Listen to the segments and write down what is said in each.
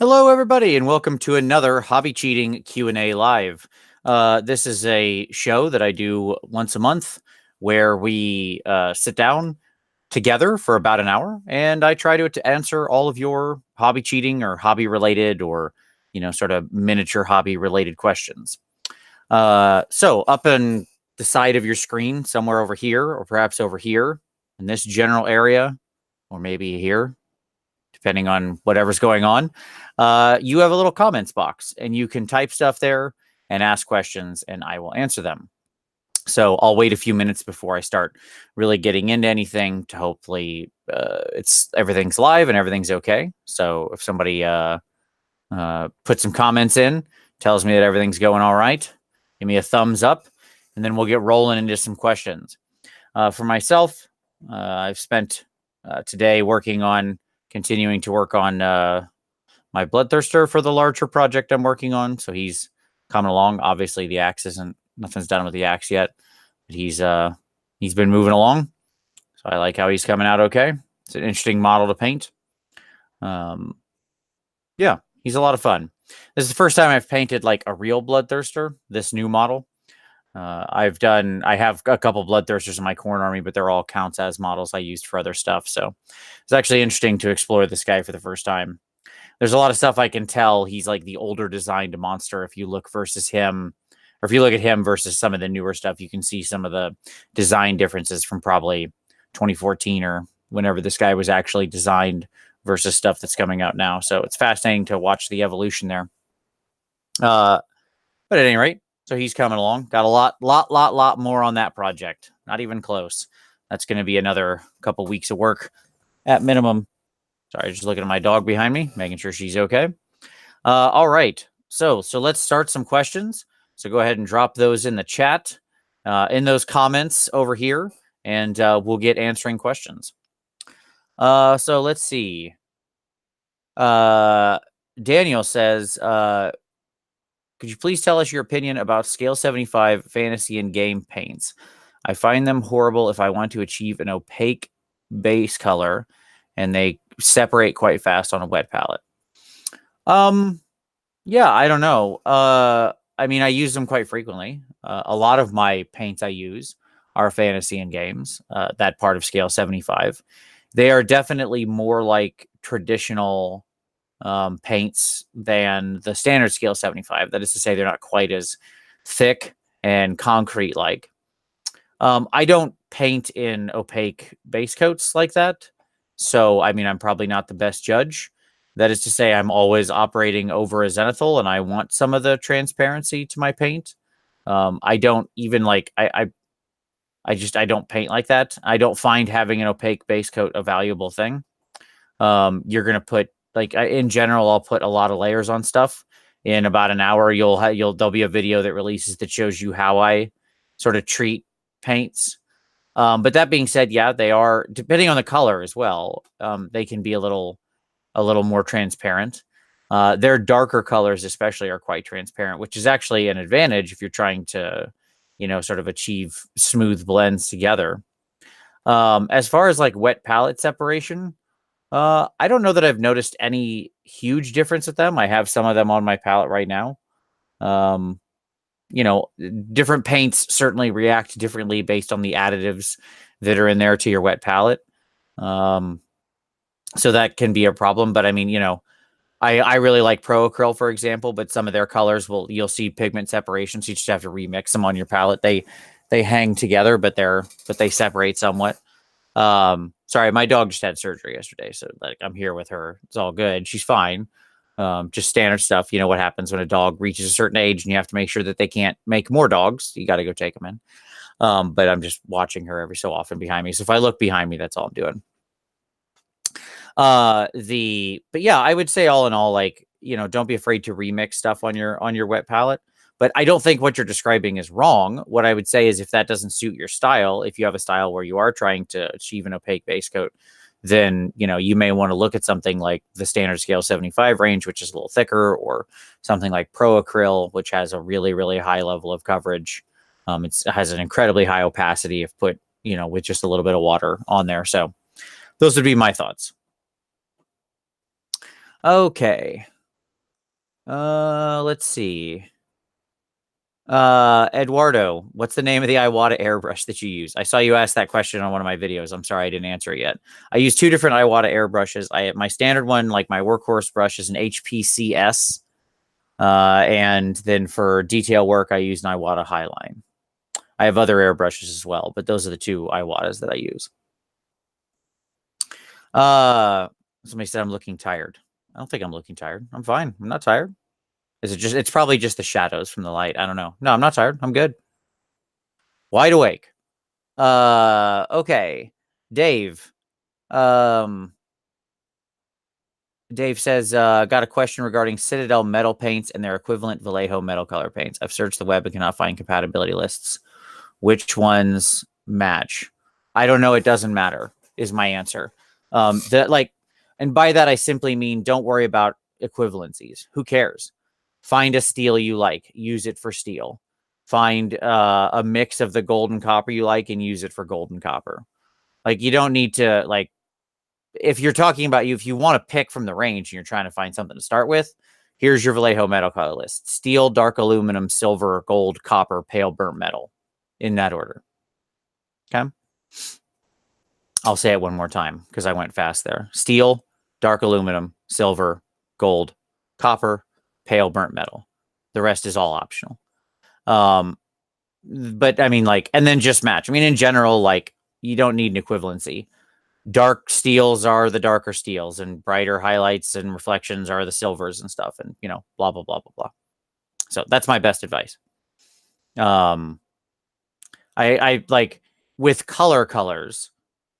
Hello, everybody, and welcome to another Hobby Cheating Q&A Live. This is a show that I do once a month where we sit down together for about an hour, and I try to answer all of your hobby cheating or hobby-related or, sort of miniature hobby-related questions. So up on the side of your screen, somewhere over here, or perhaps over here, in this general area, or maybe here, depending on whatever's going on, you have a little comments box, and you can type stuff there and ask questions, and I will answer them. So I'll wait a few minutes before I start really getting into anything to hopefully everything's live and everything's okay. So if somebody puts some comments in, tells me that everything's going all right, give me a thumbs up, and then we'll get rolling into some questions. For myself, I've spent today continuing to work on my Bloodthirster for the larger project I'm working on. So he's coming along. Obviously, the axe nothing's done with the axe yet, but he's been moving along. So I like how he's coming out okay. It's an interesting model to paint. Yeah, he's a lot of fun. This is the first time I've painted like a real Bloodthirster, this new model. I have a couple Bloodthirsters in my Corn army, but they're all counts as models I used for other stuff. So it's actually interesting to explore this guy for the first time. There's a lot of stuff I can tell he's like the older designed monster. If you look versus him, or if you look at him versus some of the newer stuff, you can see some of the design differences from probably 2014 or whenever this guy was actually designed versus stuff that's coming out now. So it's fascinating to watch the evolution there. But at any rate, so he's coming along. Got a lot more on that project. Not even close. That's going to be another couple weeks of work at minimum. Sorry, just looking at my dog behind me, making sure she's okay. All right. So let's start some questions. So go ahead and drop those in the chat, in those comments over here, and we'll get answering questions. So let's see. Daniel says, could you please tell us your opinion about Scale 75 fantasy and game paints? I find them horrible if I want to achieve an opaque base color, and they separate quite fast on a wet palette. Yeah, I don't know. I mean, I use them quite frequently. A lot of my paints I use are fantasy and games, that part of Scale 75. They are definitely more like traditional paints than the standard Scale 75. That is to say, they're not quite as thick and concrete like. I don't paint in opaque base coats like that. So, I mean, I'm probably not the best judge. That is to say, I'm always operating over a Zenithal, and I want some of the transparency to my paint. I don't even like, I don't paint like that. I don't find having an opaque base coat a valuable thing. You're going to put, like, in general, I'll put a lot of layers on stuff. In about an hour, there'll be a video that releases that shows you how I sort of treat paints. But that being said, yeah, they are, depending on the color as well, they can be a little more transparent. Their darker colors especially are quite transparent, which is actually an advantage if you're trying to, sort of achieve smooth blends together. As far as like wet palette separation, I don't know that I've noticed any huge difference with them. I have some of them on my palette right now. Different paints certainly react differently based on the additives that are in there to your wet palette. So that can be a problem. But I mean, I really like Pro Acryl, for example, but some of their colors you'll see pigment separation. So you just have to remix them on your palette. They hang together, but they separate somewhat. Sorry, my dog just had surgery yesterday, so like I'm here with her. It's all good. She's fine. Just standard stuff. You know what happens when a dog reaches a certain age and you have to make sure that they can't make more dogs. You got to go take them in. But I'm just watching her every so often behind me. So if I look behind me, that's all I'm doing. But yeah, I would say all in all, like, don't be afraid to remix stuff on your wet palette. But I don't think what you're describing is wrong. What I would say is if that doesn't suit your style, if you have a style where you are trying to achieve an opaque base coat, then, you may want to look at something like the standard Scale 75 range, which is a little thicker, or something like Pro Acryl, which has a really, really high level of coverage. It has an incredibly high opacity if put, with just a little bit of water on there. So those would be my thoughts. Okay. Let's see. Eduardo, what's the name of the Iwata airbrush that you use? I saw you ask that question on one of my videos. I'm sorry I didn't answer it yet. I use 2 different Iwata airbrushes. My standard one, like my workhorse brush, is an HPCS. And then for detail work, I use an Iwata Highline. I have other airbrushes as well, but those are the 2 Iwatas that I use. Somebody said I'm looking tired. I don't think I'm looking tired. I'm fine. I'm not tired. Is it just, it's probably just the shadows from the light. I don't know. No, I'm not tired. I'm good. Wide awake. Okay. Dave. Dave says, got a question regarding Citadel metal paints and their equivalent Vallejo metal color paints. I've searched the web and cannot find compatibility lists. Which ones match? I don't know. It doesn't matter, is my answer. And by that, I simply mean don't worry about equivalencies. Who cares? Find a steel you like, use it for steel. Find a mix of the gold and copper you like and use it for gold and copper. Like, you don't need to, like, if you're talking about if you want to pick from the range and you're trying to find something to start with, here's your Vallejo metal color list: steel, dark aluminum, silver, gold, copper, pale burnt metal, in that order. Okay. I'll say it one more time because I went fast there. Steel, dark aluminum, silver, gold, copper, pale burnt metal. The rest is all optional. But I mean, like, and then just match. I mean, in general, like, you don't need an equivalency. Dark steels are the darker steels, and brighter highlights and reflections are the silvers and stuff, and, you know, blah blah blah blah blah. So that's my best advice. I like with colors.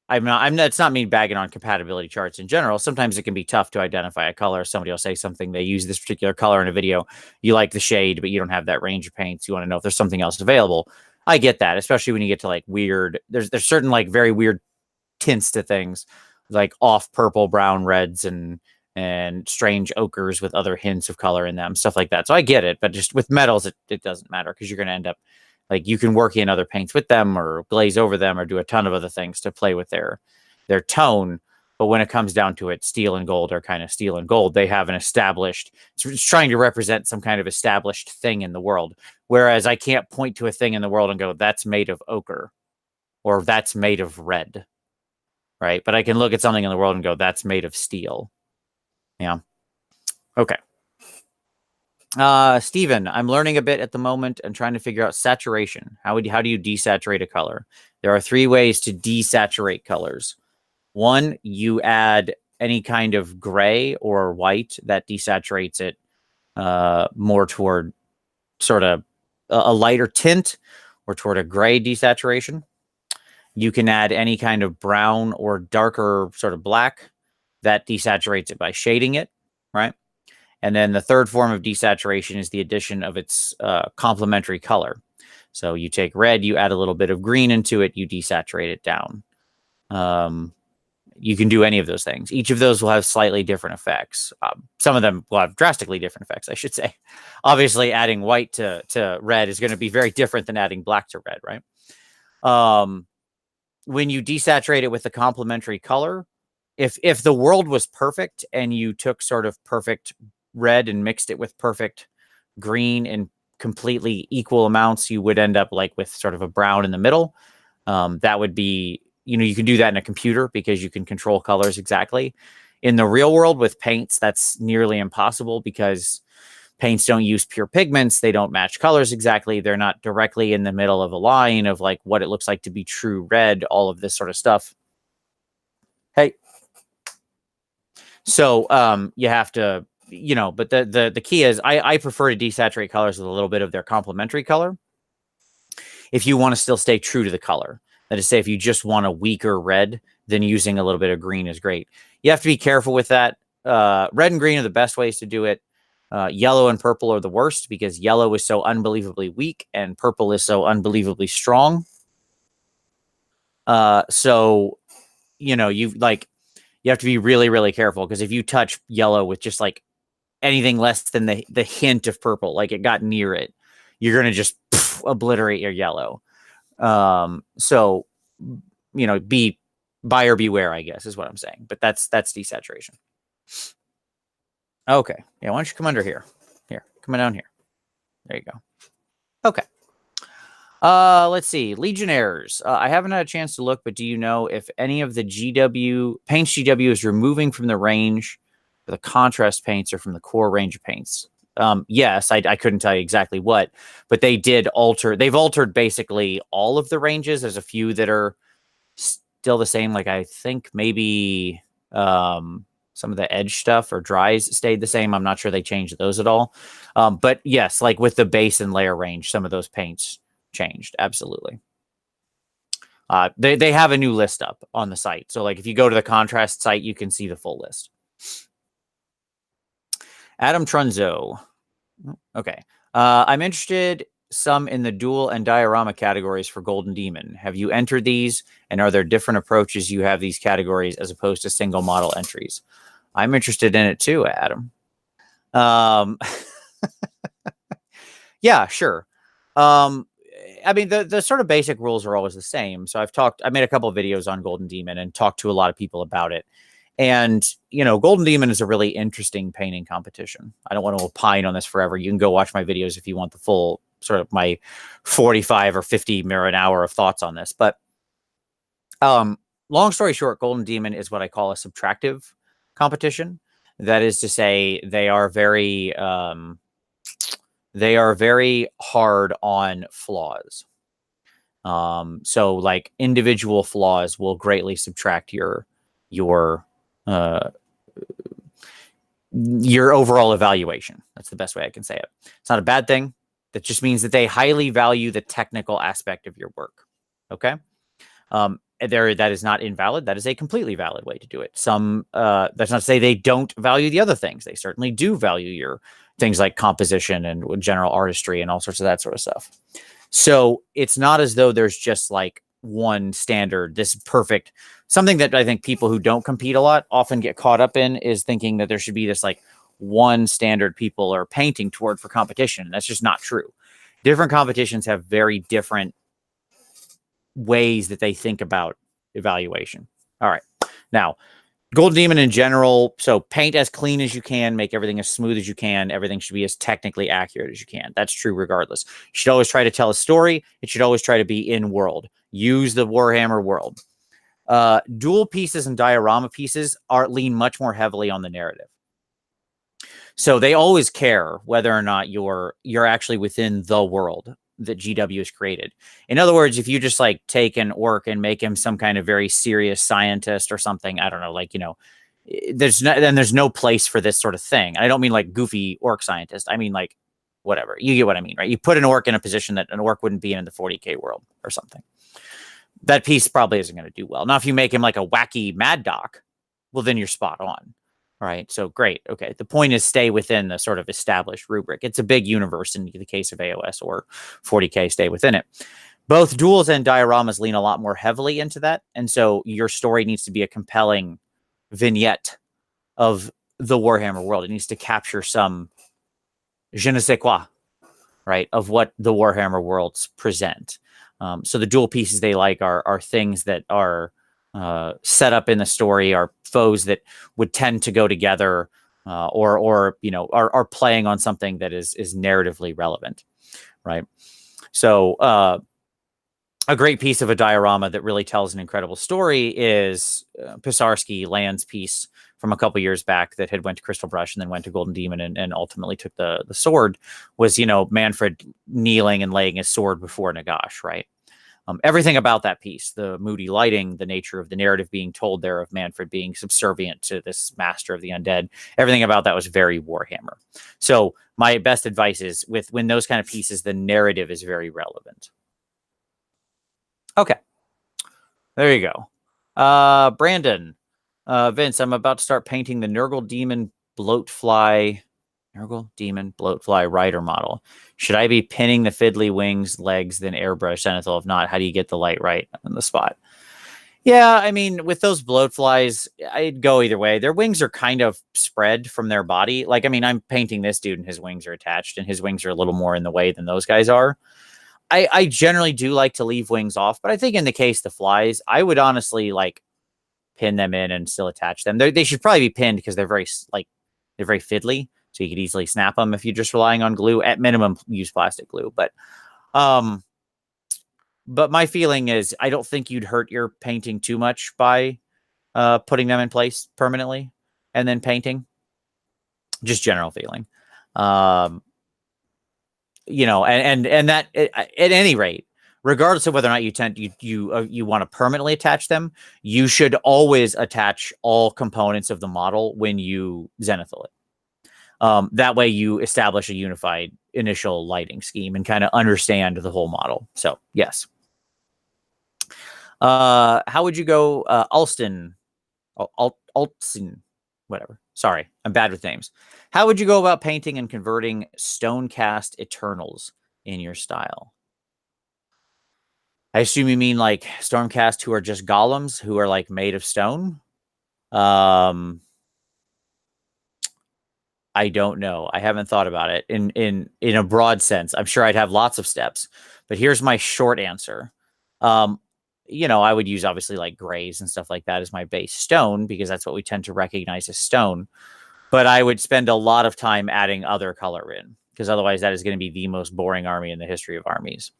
It's not me bagging on compatibility charts in general. Sometimes it can be tough to identify a color. Somebody will say something, they use this particular color in a video. You like the shade, but you don't have that range of paints. You want to know if there's something else available. I get that, especially when you get to like weird, there's certain like very weird tints to things, like off purple, brown, reds, and strange ochres with other hints of color in them, stuff like that. So I get it, but just with metals, it doesn't matter because you're going to end up, like, you can work in other paints with them or glaze over them or do a ton of other things to play with their tone. But when it comes down to it, steel and gold are kind of steel and gold. They have an established, it's trying to represent some kind of established thing in the world. Whereas I can't point to a thing in the world and go, that's made of ochre or that's made of red. Right. But I can look at something in the world and go, that's made of steel. Yeah. Okay. Steven, I'm learning a bit at the moment and trying to figure out saturation. How do you desaturate a color? There are 3 ways to desaturate colors. 1, you add any kind of gray or white that desaturates it more toward sort of a lighter tint or toward a gray desaturation. You can add any kind of brown or darker sort of black that desaturates it by shading it, right? And then the third form of desaturation is the addition of its complementary color. So you take red, you add a little bit of green into it, you desaturate it down. You can do any of those things. Each of those will have slightly different effects. Some of them will have drastically different effects, I should say. Obviously, adding white to red is going to be very different than adding black to red, right? When you desaturate it with the complementary color, if the world was perfect and you took sort of perfect red and mixed it with perfect green in completely equal amounts, you would end up like with sort of a brown in the middle. That would be, you know, you can do that in a computer because you can control colors exactly. In the real world with paints, that's nearly impossible because paints don't use pure pigments. They don't match colors exactly. They're not directly in the middle of a line of like what it looks like to be true red, all of this sort of stuff. Hey. So you have to, you know, but the key is I prefer to desaturate colors with a little bit of their complementary color. If you want to still stay true to the color, that is, say, if you just want a weaker red, then using a little bit of green is great. You have to be careful with that. Red and green are the best ways to do it. Yellow and purple are the worst because yellow is so unbelievably weak and purple is so unbelievably strong. So, you know, you have to be really, really careful because if you touch yellow with just like anything less than the hint of purple, like it got near it, you're going to just obliterate your yellow. So, you know, be buyer beware, I guess is what I'm saying. But that's desaturation. Okay. Yeah, why don't you come under here? Coming down here. There you go. Okay. Let's see. Legionnaires. I haven't had a chance to look, but do you know if any of the paints GW is removing from the range for the contrast paints or from the core range of paints? Yes, I couldn't tell you exactly what, but they did alter. They've altered basically all of the ranges. There's a few that are still the same. Like I think maybe some of the edge stuff or dries stayed the same. I'm not sure they changed those at all. But yes, like with the base and layer range, some of those paints changed. Absolutely. They have a new list up on the site. So like if you go to the contrast site, you can see the full list. Adam Trunzo. Okay. I'm interested some in the dual and diorama categories for Golden Demon. Have you entered these? And are there different approaches you have these categories as opposed to single model entries? I'm interested in it too, Adam. Yeah, sure. I mean, the sort of basic rules are always the same. So I made a couple of videos on Golden Demon and talked to a lot of people about it. And, you know, Golden Demon is a really interesting painting competition. I don't want to opine on this forever. You can go watch my videos if you want the full sort of my 45 or 50 minute an hour of thoughts on this. But long story short, Golden Demon is what I call a subtractive competition. That is to say, they are very hard on flaws. So like individual flaws will greatly subtract your overall evaluation. That's the best way I can say it. It's not a bad thing. That just means that they highly value the technical aspect of your work. Okay. That is not invalid. That is a completely valid way to do it. That's not to say they don't value the other things. They certainly do value your things like composition and general artistry and all sorts of that sort of stuff. So it's not as though there's just like one standard, this perfect, something that I think people who don't compete a lot often get caught up in is thinking that there should be this like one standard people are painting toward for competition. That's just not true. Different competitions have very different ways that they think about evaluation. All right. Now, Golden Demon in general, so paint as clean as you can, make everything as smooth as you can. Everything should be as technically accurate as you can. That's true regardless. You should always try to tell a story. It should always try to be in world. Use the Warhammer world. Dual pieces and diorama pieces lean much more heavily on the narrative. So they always care whether or not you're actually within the world that GW has created. In other words, if you just like take an orc and make him some kind of very serious scientist or something, I don't know, like, you know, there's no place for this sort of thing. I don't mean like goofy orc scientist. I mean like whatever. You get what I mean, right? You put an orc in a position that an orc wouldn't be in the 40K world or something. That piece probably isn't going to do well. Now, if you make him like a wacky Mad Doc, well, then you're spot on. All right. So great. Okay. The point is stay within the sort of established rubric. It's a big universe in the case of AOS or 40K, stay within it. Both duels and dioramas lean a lot more heavily into that. And so your story needs to be a compelling vignette of the Warhammer world. It needs to capture some je ne sais quoi, right, of what the Warhammer worlds present. So the dual pieces they like are things that are set up in the story, are foes that would tend to go together, or you know, are playing on something that is narratively relevant, right? So a great piece of a diorama that really tells an incredible story is Pisarski Land's piece from a couple years back that had went to Crystal Brush and then went to Golden Demon and ultimately took the sword. Was, you know, Manfred kneeling and laying his sword before Nagash, right? Everything about that piece, the moody lighting, the nature of the narrative being told there of Manfred being subservient to this master of the undead, everything about that was very Warhammer. So my best advice is when those kind of pieces, the narrative is very relevant. Okay. There you go. Brandon, Vince, I'm about to start painting the Nurgle Demon Bloatfly rider model. Should I be pinning the fiddly wings, legs, then airbrush Zenithal? If not, how do you get the light right on the spot? Yeah, I mean, with those bloatflies, I'd go either way. Their wings are kind of spread from their body. Like, I mean, I'm painting this dude and his wings are attached and his wings are a little more in the way than those guys are. I generally do like to leave wings off, but I think in the case of the flies, I would honestly like pin them in and still attach them. They should probably be pinned because they're very fiddly. so you could easily snap them if you're just relying on glue. At minimum, use plastic glue. But my feeling is I don't think you'd hurt your painting too much by putting them in place permanently and then painting. Just general feeling. You know, and that at any rate, regardless of whether or not you want to permanently attach them, you should always attach all components of the model when you Zenithal it. That way you establish a unified initial lighting scheme and kind of understand the whole model. So yes. How would you go, Alston, whatever. Sorry, I'm bad with names. How would you go about painting and converting stone cast Eternals in your style? I assume you mean like Stormcast who are just golems who are like made of stone. I don't know. I haven't thought about it in a broad sense. I'm sure I'd have lots of steps, but here's my short answer. You know, I would use obviously like grays and stuff like that as my base stone because that's what we tend to recognize as stone. But I would spend a lot of time adding other color in because otherwise that is going to be the most boring army in the history of armies.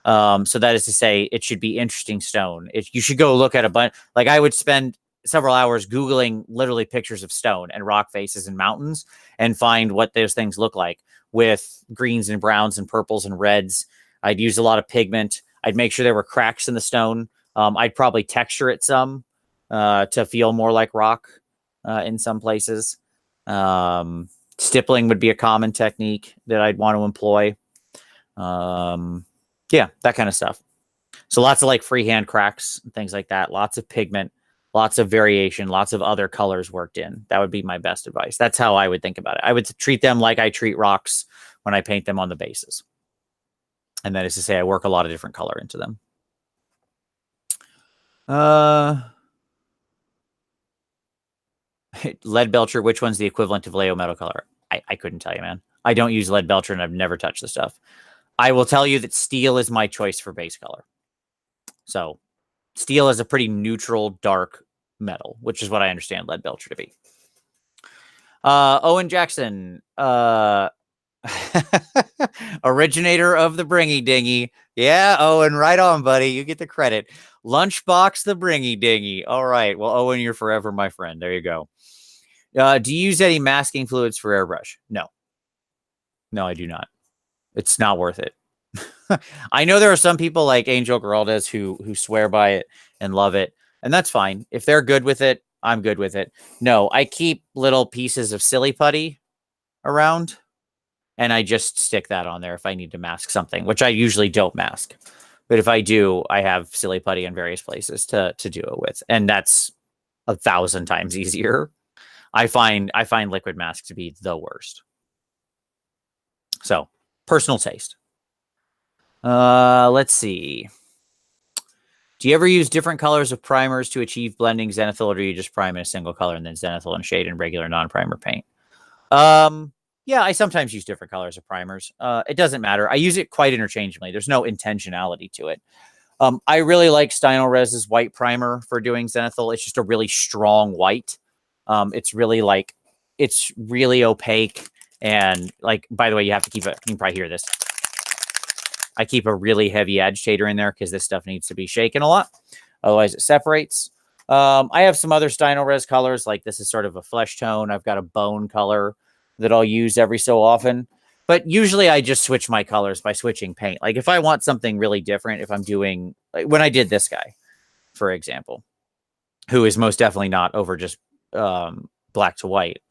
So that is to say, it should be interesting stone. You should go look at a bunch. Like I would spend several hours Googling literally pictures of stone and rock faces and mountains and find what those things look like with greens and browns and purples and reds. I'd use a lot of pigment. I'd make sure there were cracks in the stone. I'd probably texture it some to feel more like rock in some places. Stippling would be a common technique that I'd want to employ. Yeah, that kind of stuff. So lots of like freehand cracks and things like that. Lots of pigment, lots of variation, lots of other colors worked in. That would be my best advice. That's how I would think about it. I would treat them like I treat rocks when I paint them on the bases. And that is to say, I work a lot of different color into them. Lead Belcher, which one's the equivalent of Leo metal color? I couldn't tell you, man. I don't use Lead Belcher and I've never touched the stuff. I will tell you that steel is my choice for base color. So steel is a pretty neutral, dark metal, which is what I understand Lead Belcher to be. Owen Jackson, originator of the Bringy Dingy. Yeah, Owen, right on, buddy. You get the credit. Lunchbox the Bringy Dingy. All right. Well, Owen, you're forever my friend. There you go. Do you use any masking fluids for airbrush? No. No, I do not. It's not worth it. I know there are some people like Angel Geraldes who swear by it and love it, and that's fine. If they're good with it, I'm good with it. No, I keep little pieces of silly putty around, and I just stick that on there if I need to mask something, which I usually don't mask. But if I do, I have silly putty in various places to do it with, and that's 1,000 times easier. I find liquid masks to be the worst. So, personal taste. Let's see. Do you ever use different colors of primers to achieve blending Zenithal, or do you just prime in a single color and then Zenithal and shade in regular non-primer paint? Yeah, I sometimes use different colors of primers. It doesn't matter. I use it quite interchangeably. There's no intentionality to it. I really like Stynylres's white primer for doing Zenithal. It's just a really strong white. It's really like, it's really opaque. And like, by the way, you have to keep it. You can probably hear this. I keep a really heavy agitator in there because this stuff needs to be shaken a lot. Otherwise it separates. I have some other Stynylres colors. Like this is sort of a flesh tone. I've got a bone color that I'll use every so often. But usually I just switch my colors by switching paint. Like if I want something really different, if I'm doing, like when I did this guy, for example, who is most definitely not over just black to white,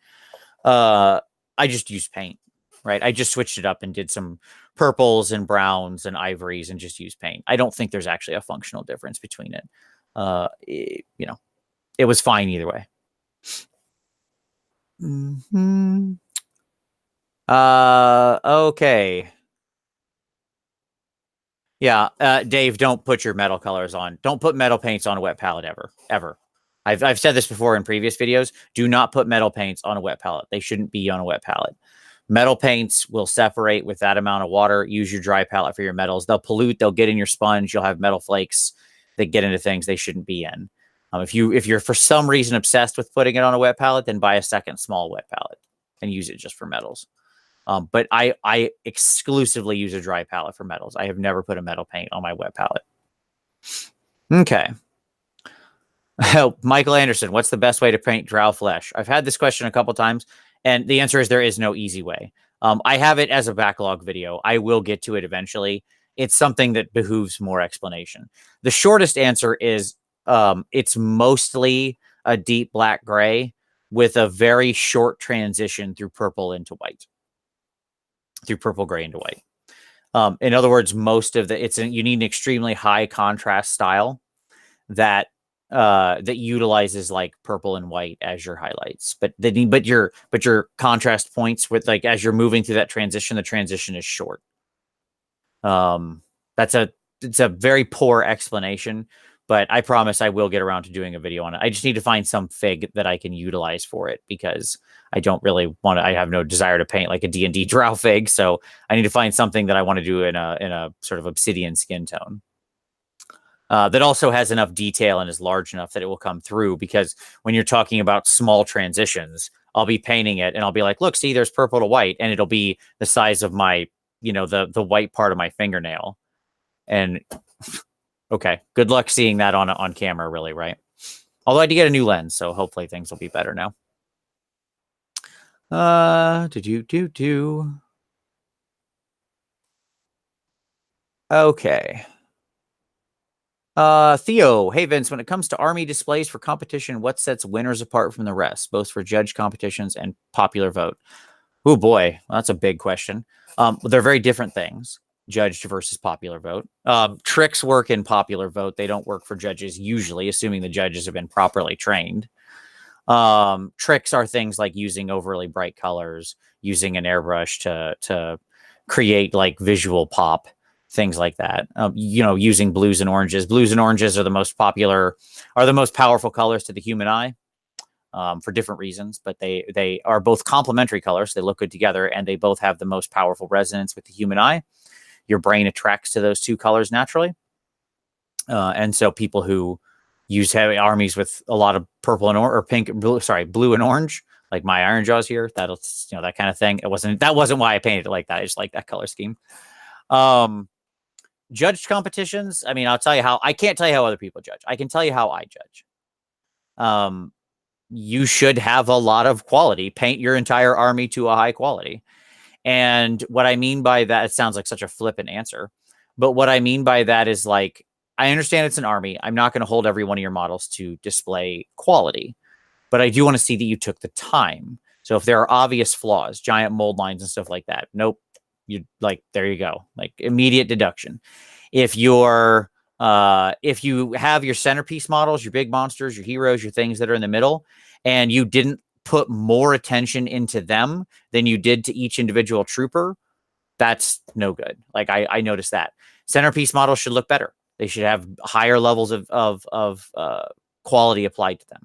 I just used paint, right? I just switched it up and did some purples and browns and ivories and just used paint. I don't think there's actually a functional difference between it. You know, it was fine either way. Okay. Yeah, Dave, don't put your metal colors on. Don't put metal paints on a wet palette ever. I've said this before in previous videos. Do not put metal paints on a wet palette. They shouldn't be on a wet palette. Metal paints will separate with that amount of water. Use your dry palette for your metals. They'll pollute. They'll get in your sponge. You'll have metal flakes that get into things they shouldn't be in. If you're for some reason obsessed with putting it on a wet palette, then buy a second small wet palette. and use it just for metals. But I exclusively use a dry palette for metals. I have never put a metal paint on my wet palette. Okay. Michael Anderson, what's the best way to paint drow flesh? I've had this question a couple times, and the answer is there is no easy way. I have it as a backlog video. I will get to it eventually. It's something that behooves more explanation. The shortest answer is it's mostly a deep black gray with a very short transition through purple into white, through purple gray into white. In other words, most of you need an extremely high contrast style that utilizes like purple and white as your highlights, but your contrast points with like as you're moving through that transition, the transition is short. It's a very poor explanation, but I promise I will get around to doing a video on it. I just need to find some fig that I can utilize for it because I don't really want to. I have no desire to paint like a D&D drow fig, so I need to find something that I want to do in a sort of obsidian skin tone. That also has enough detail and is large enough that it will come through, because when you're talking about small transitions, I'll be painting it and I'll be like, look, see, there's purple to white, and it'll be the size of my, the white part of my fingernail. And okay, good luck seeing that on camera, really, right? Although I did get a new lens, so hopefully things will be better now. Okay. Theo, hey Vince, when it comes to army displays for competition, what sets winners apart from the rest, both for judge competitions and popular vote? Oh boy, well, that's a big question. They're very different things, judged versus popular vote. Tricks work in popular vote. They don't work for judges usually, assuming the judges have been properly trained. Tricks are things like using overly bright colors, using an airbrush to create like visual pop, things like that. Using blues and oranges. Blues and oranges are the most powerful colors to the human eye, for different reasons, but they are both complementary colors. They look good together, and they both have the most powerful resonance with the human eye. Your brain attracts to those two colors naturally. And so people who use heavy armies with a lot of purple and blue and orange, like my Iron Jaws here, that kind of thing. That wasn't why I painted it like that. I just like that color scheme. Judged competitions. I mean, I can't tell you how other people judge. I can tell you how I judge. You should have a lot of quality. Paint your entire army to a high quality. And what I mean by that, it sounds like such a flippant answer, but what I mean by that is like, I understand it's an army. I'm not going to hold every one of your models to display quality, but I do want to see that you took the time. So if there are obvious flaws, giant mold lines and stuff like that, nope. There you go. Like immediate deduction. If you have your centerpiece models, your big monsters, your heroes, your things that are in the middle, and you didn't put more attention into them than you did to each individual trooper, that's no good. Like I noticed that centerpiece models should look better. They should have higher levels of quality applied to them.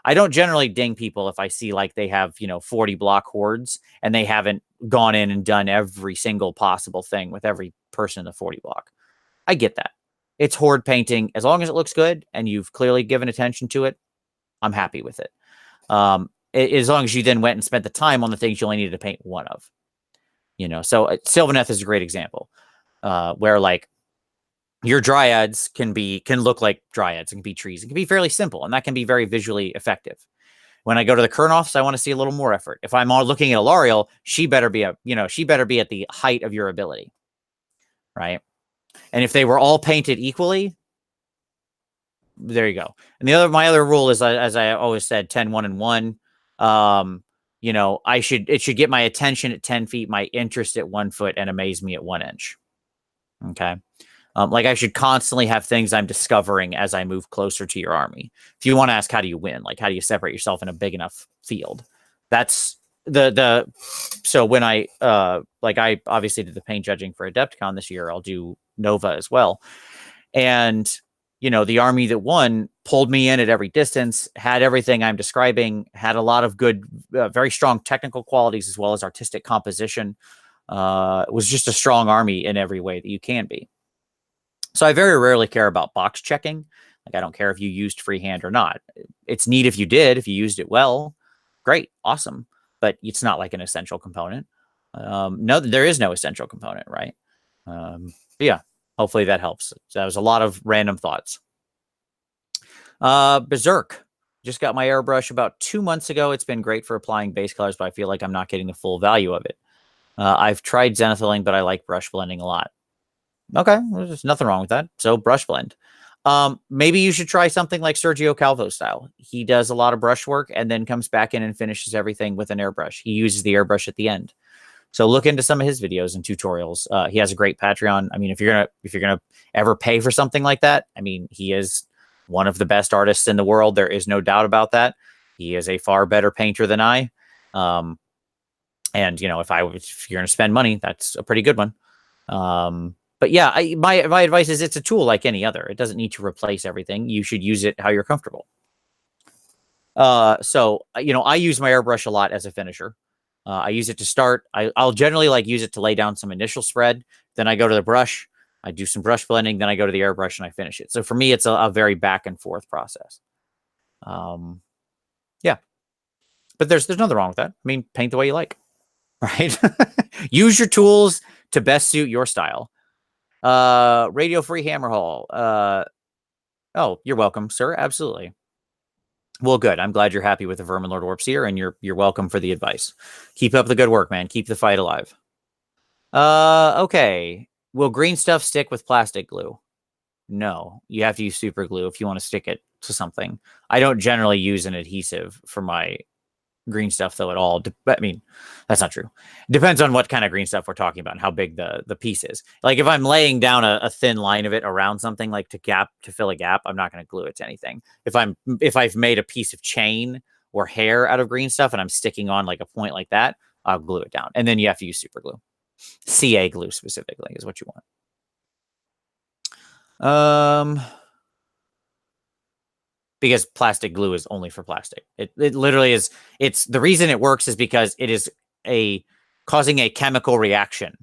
I don't generally ding people if I see like they have 40 block hordes and they haven't gone in and done every single possible thing with every person in the 40 block. I get that. It's horde painting. As long as it looks good and you've clearly given attention to it, I'm happy with it. As long as you then went and spent the time on the things you only needed to paint one of. So Sylvaneth is a great example, where like your dryads can look like dryads and can be trees. It can be fairly simple, and that can be very visually effective. When I go to the Kurnoths, I want to see a little more effort. If I'm looking at Alariel, she better be at the height of your ability, right? And if they were all painted equally, there you go. And my other rule is, as I always said, 10, 1, and 1. It should get my attention at 10 feet, my interest at 1 foot, and amaze me at 1 inch. Okay. I should constantly have things I'm discovering as I move closer to your army. If you want to ask, how do you win? Like, how do you separate yourself in a big enough field? That's so when I obviously did the paint judging for Adepticon this year, I'll do Nova as well. And, the army that won pulled me in at every distance, had everything I'm describing, had a lot of good, very strong technical qualities, as well as artistic composition. It was just a strong army in every way that you can be. So I very rarely care about box checking. Like, I don't care if you used freehand or not. It's neat if you did, if you used it well. Great. Awesome. but it's not like an essential component. No, there is no essential component, right? Yeah, hopefully that helps. So that was a lot of random thoughts. Berserk. Just got my airbrush about 2 months ago. It's been great for applying base colors, but I feel like I'm not getting the full value of it. I've tried zenithaling, but I like brush blending a lot. Okay, there's nothing wrong with that. So brush blend. Maybe you should try something like Sergio Calvo style. He does a lot of brush work and then comes back in and finishes everything with an airbrush. He uses the airbrush at the end. So look into some of his videos and tutorials. He has a great Patreon. I mean, if you're gonna ever pay for something like that, I mean, he is one of the best artists in the world. There is no doubt about that. He is a far better painter than I. And you know, if you're gonna spend money, that's a pretty good one. But yeah, my advice is it's a tool like any other. It doesn't need to replace everything. You should use it how you're comfortable. So you know, I use my airbrush a lot as a finisher. I use it to start. I'll generally like use it to lay down some initial spread. Then I go to the brush. I do some brush blending. Then I go to the airbrush and I finish it. So for me, it's a very back and forth process. Yeah, but there's nothing wrong with that. I mean, paint the way you like, right? Use your tools to best suit your style. Radio Free Hammer Hall. Oh, you're welcome, sir. Absolutely. Well, good. I'm glad you're happy with the Vermin Lord Warp Seer, and you're welcome for the advice. Keep up the good work, man. Keep the fight alive. Okay. Will green stuff stick with plastic glue? No. You have to use super glue if you want to stick it to something. I don't generally use an adhesive for my green stuff though at all. I mean, that's not true. Depends on what kind of green stuff we're talking about and how big the piece is. Like if I'm laying down a thin line of it around something like to fill a gap, I'm not going to glue it to anything. If I've made a piece of chain or hair out of green stuff and I'm sticking on like a point like that, I'll glue it down. And then you have to use super glue. CA glue specifically is what you want. Because plastic glue is only for plastic. It literally is. It's the reason it works is because it is causing a chemical reaction.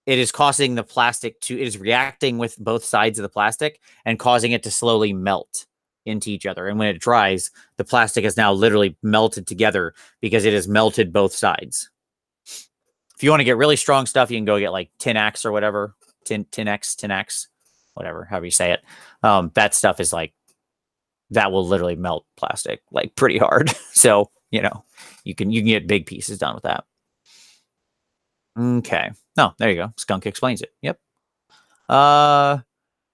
It is causing the plastic it is reacting with both sides of the plastic and causing it to slowly melt into each other. And when it dries, the plastic is now literally melted together because it has melted both sides. If you want to get really strong stuff, you can go get like Tin-X or whatever. Tin-X, whatever, however you say it. That stuff is like, that will literally melt plastic like pretty hard. So, you know, you can get big pieces done with that. Okay. No, there you go. Skunk explains it. Yep.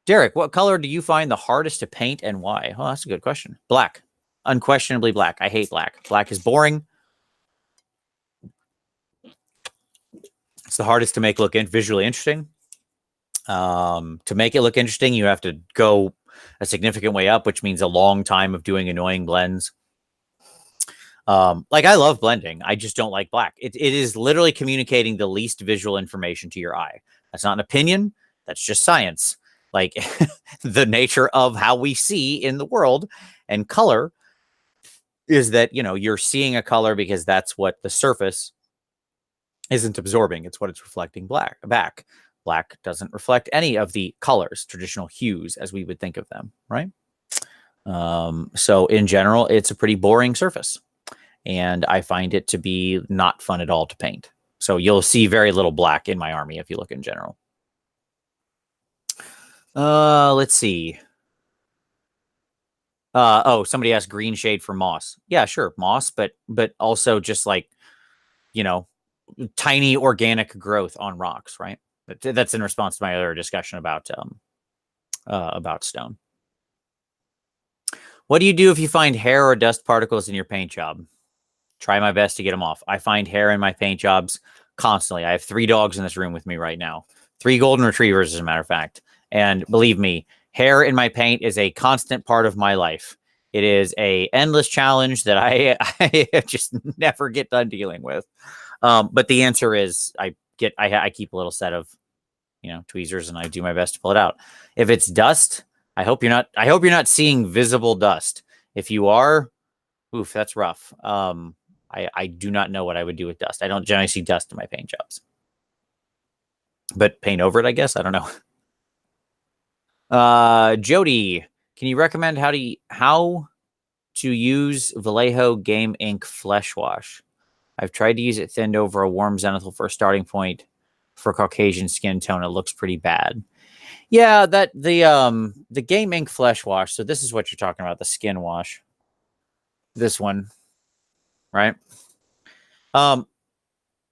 Derek, what color do you find the hardest to paint and why? Oh, that's a good question. Black. Unquestionably black. I hate black. Black is boring. It's the hardest to make look visually interesting. To make it look interesting, you have to go a significant way up, which means a long time of doing annoying blends. Like I love blending. I just don't like black. It is literally communicating the least visual information to your eye. That's not an opinion. That's just science. Like the nature of how we see in the world, and color is that, you know, you're seeing a color because that's what the surface isn't absorbing. It's what it's reflecting back. Black doesn't reflect any of the colors, traditional hues as we would think of them, right? So in general, it's a pretty boring surface. And I find it to be not fun at all to paint. So you'll see very little black in my army if you look in general. Let's see. Oh, somebody asked green shade for moss. Yeah, sure, moss, but also just like, you know, tiny organic growth on rocks, right? That's in response to my other discussion about stone. What do you do if you find hair or dust particles in your paint job? Try my best to get them off. I find hair in my paint jobs constantly. I have 3 dogs in this room with me right now. 3 golden retrievers, as a matter of fact. And believe me, hair in my paint is a constant part of my life. It is a endless challenge that I just never get done dealing with. But the answer is I keep a little set of, you know, tweezers and I do my best to pull it out. If it's dust, I hope you're not seeing visible dust. If you are, oof, that's rough. I do not know what I would do with dust. I don't generally see dust in my paint jobs. But paint over it, I guess. I don't know. Jody, can you recommend how to use Vallejo Game Ink Flesh Wash? I've tried to use it thinned over a warm zenithal for a starting point for Caucasian skin tone. It looks pretty bad. Yeah, that the Game Ink Flesh Wash. So this is what you're talking about, the skin wash. This one, right?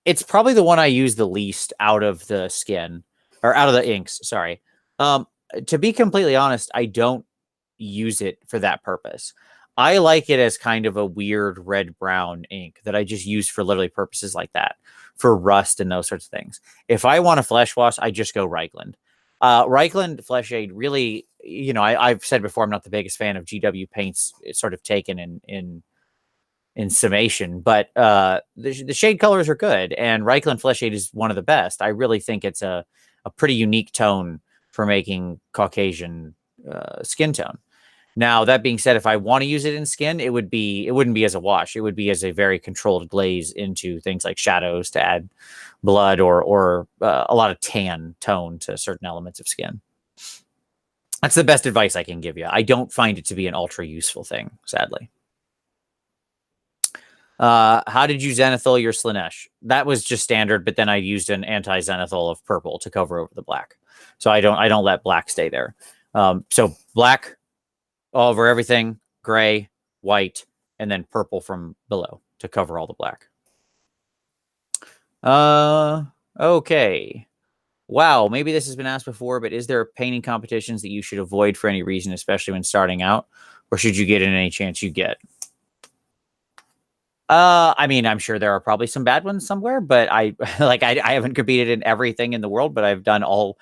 It's probably the one I use the least out of the skin, or out of the inks, sorry. To be completely honest, I don't use it for that purpose. I like it as kind of a weird red-brown ink that I just use for literally purposes like that, for rust and those sorts of things. If I want a flesh wash, I just go Reichland. Reichland Flesh Aid really, you know, I've said before, I'm not the biggest fan of GW paints sort of taken in summation, but the shade colors are good, and Reichland Flesh Aid is one of the best. I really think it's a pretty unique tone for making Caucasian skin tone. Now, that being said, if I want to use it in skin, it wouldn't be as a wash. It would be as a very controlled glaze into things like shadows to add blood or a lot of tan tone to certain elements of skin. That's the best advice I can give you. I don't find it to be an ultra useful thing, sadly. How did you Zenithal your Slaanesh? That was just standard, but then I used an anti-Zenithal of purple to cover over the black. So I don't let black stay there. So black all over everything, gray, white, and then purple from below to cover all the black. Okay. Wow, maybe this has been asked before, but is there painting competitions that you should avoid for any reason, especially when starting out? Or should you get in any chance you get? I mean, I'm sure there are probably some bad ones somewhere, but I haven't competed in everything in the world, but I've done all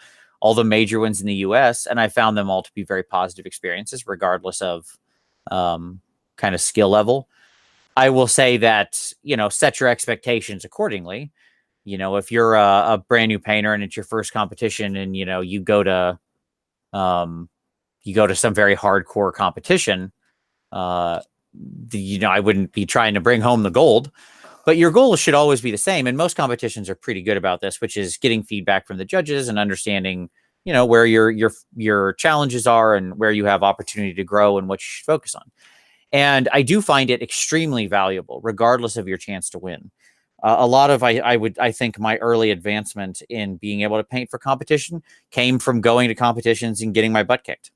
the major ones in the US, and I found them all to be very positive experiences, regardless of kind of skill level. I will say that, you know, set your expectations accordingly. You know, if you're a brand new painter and it's your first competition, and, you know, you go to some very hardcore competition, you know, I wouldn't be trying to bring home the gold, but your goal should always be the same. And most competitions are pretty good about this, which is getting feedback from the judges and understanding, you know, where your challenges are and where you have opportunity to grow and what you should focus on. And I do find it extremely valuable, regardless of your chance to win. A lot of, I think my early advancement in being able to paint for competition came from going to competitions and getting my butt kicked.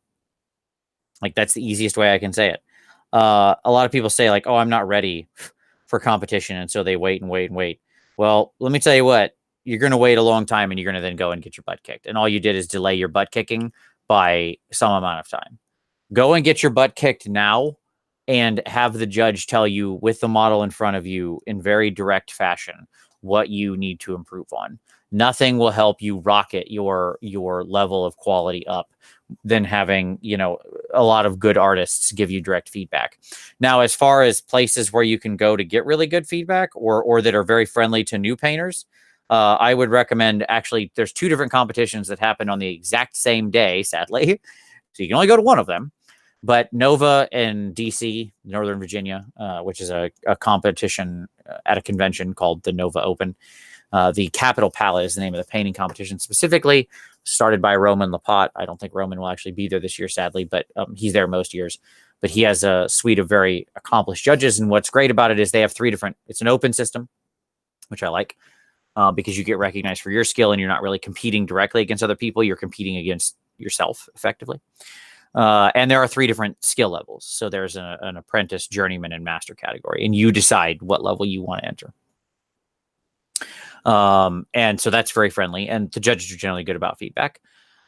Like, that's the easiest way I can say it. A lot of people say, like, oh, I'm not ready for competition, and so they wait and wait and wait. Well, let me tell you what, you're going to wait a long time, and you're going to then go and get your butt kicked. And all you did is delay your butt kicking by some amount of time. Go and get your butt kicked now, and have the judge tell you with the model in front of you in very direct fashion what you need to improve on. Nothing will help you rocket your level of quality up than having, you know, a lot of good artists give you direct feedback. Now, as far as places where you can go to get really good feedback, or that are very friendly to new painters, I would recommend, actually, there's 2 different competitions that happen on the exact same day, sadly. So you can only go to one of them. But Nova in DC, Northern Virginia, which is a competition at a convention called the Nova Open. The Capitol Palette is the name of the painting competition, specifically started by Roman Lapat. I don't think Roman will actually be there this year, sadly, but he's there most years. But he has a suite of very accomplished judges. And what's great about it is they have 3 different, it's an open system, which I like, because you get recognized for your skill and you're not really competing directly against other people. You're competing against yourself effectively. And there are 3 different skill levels. So there's an apprentice, journeyman, and master category, and you decide what level you want to enter. And so that's very friendly, and the judges are generally good about feedback.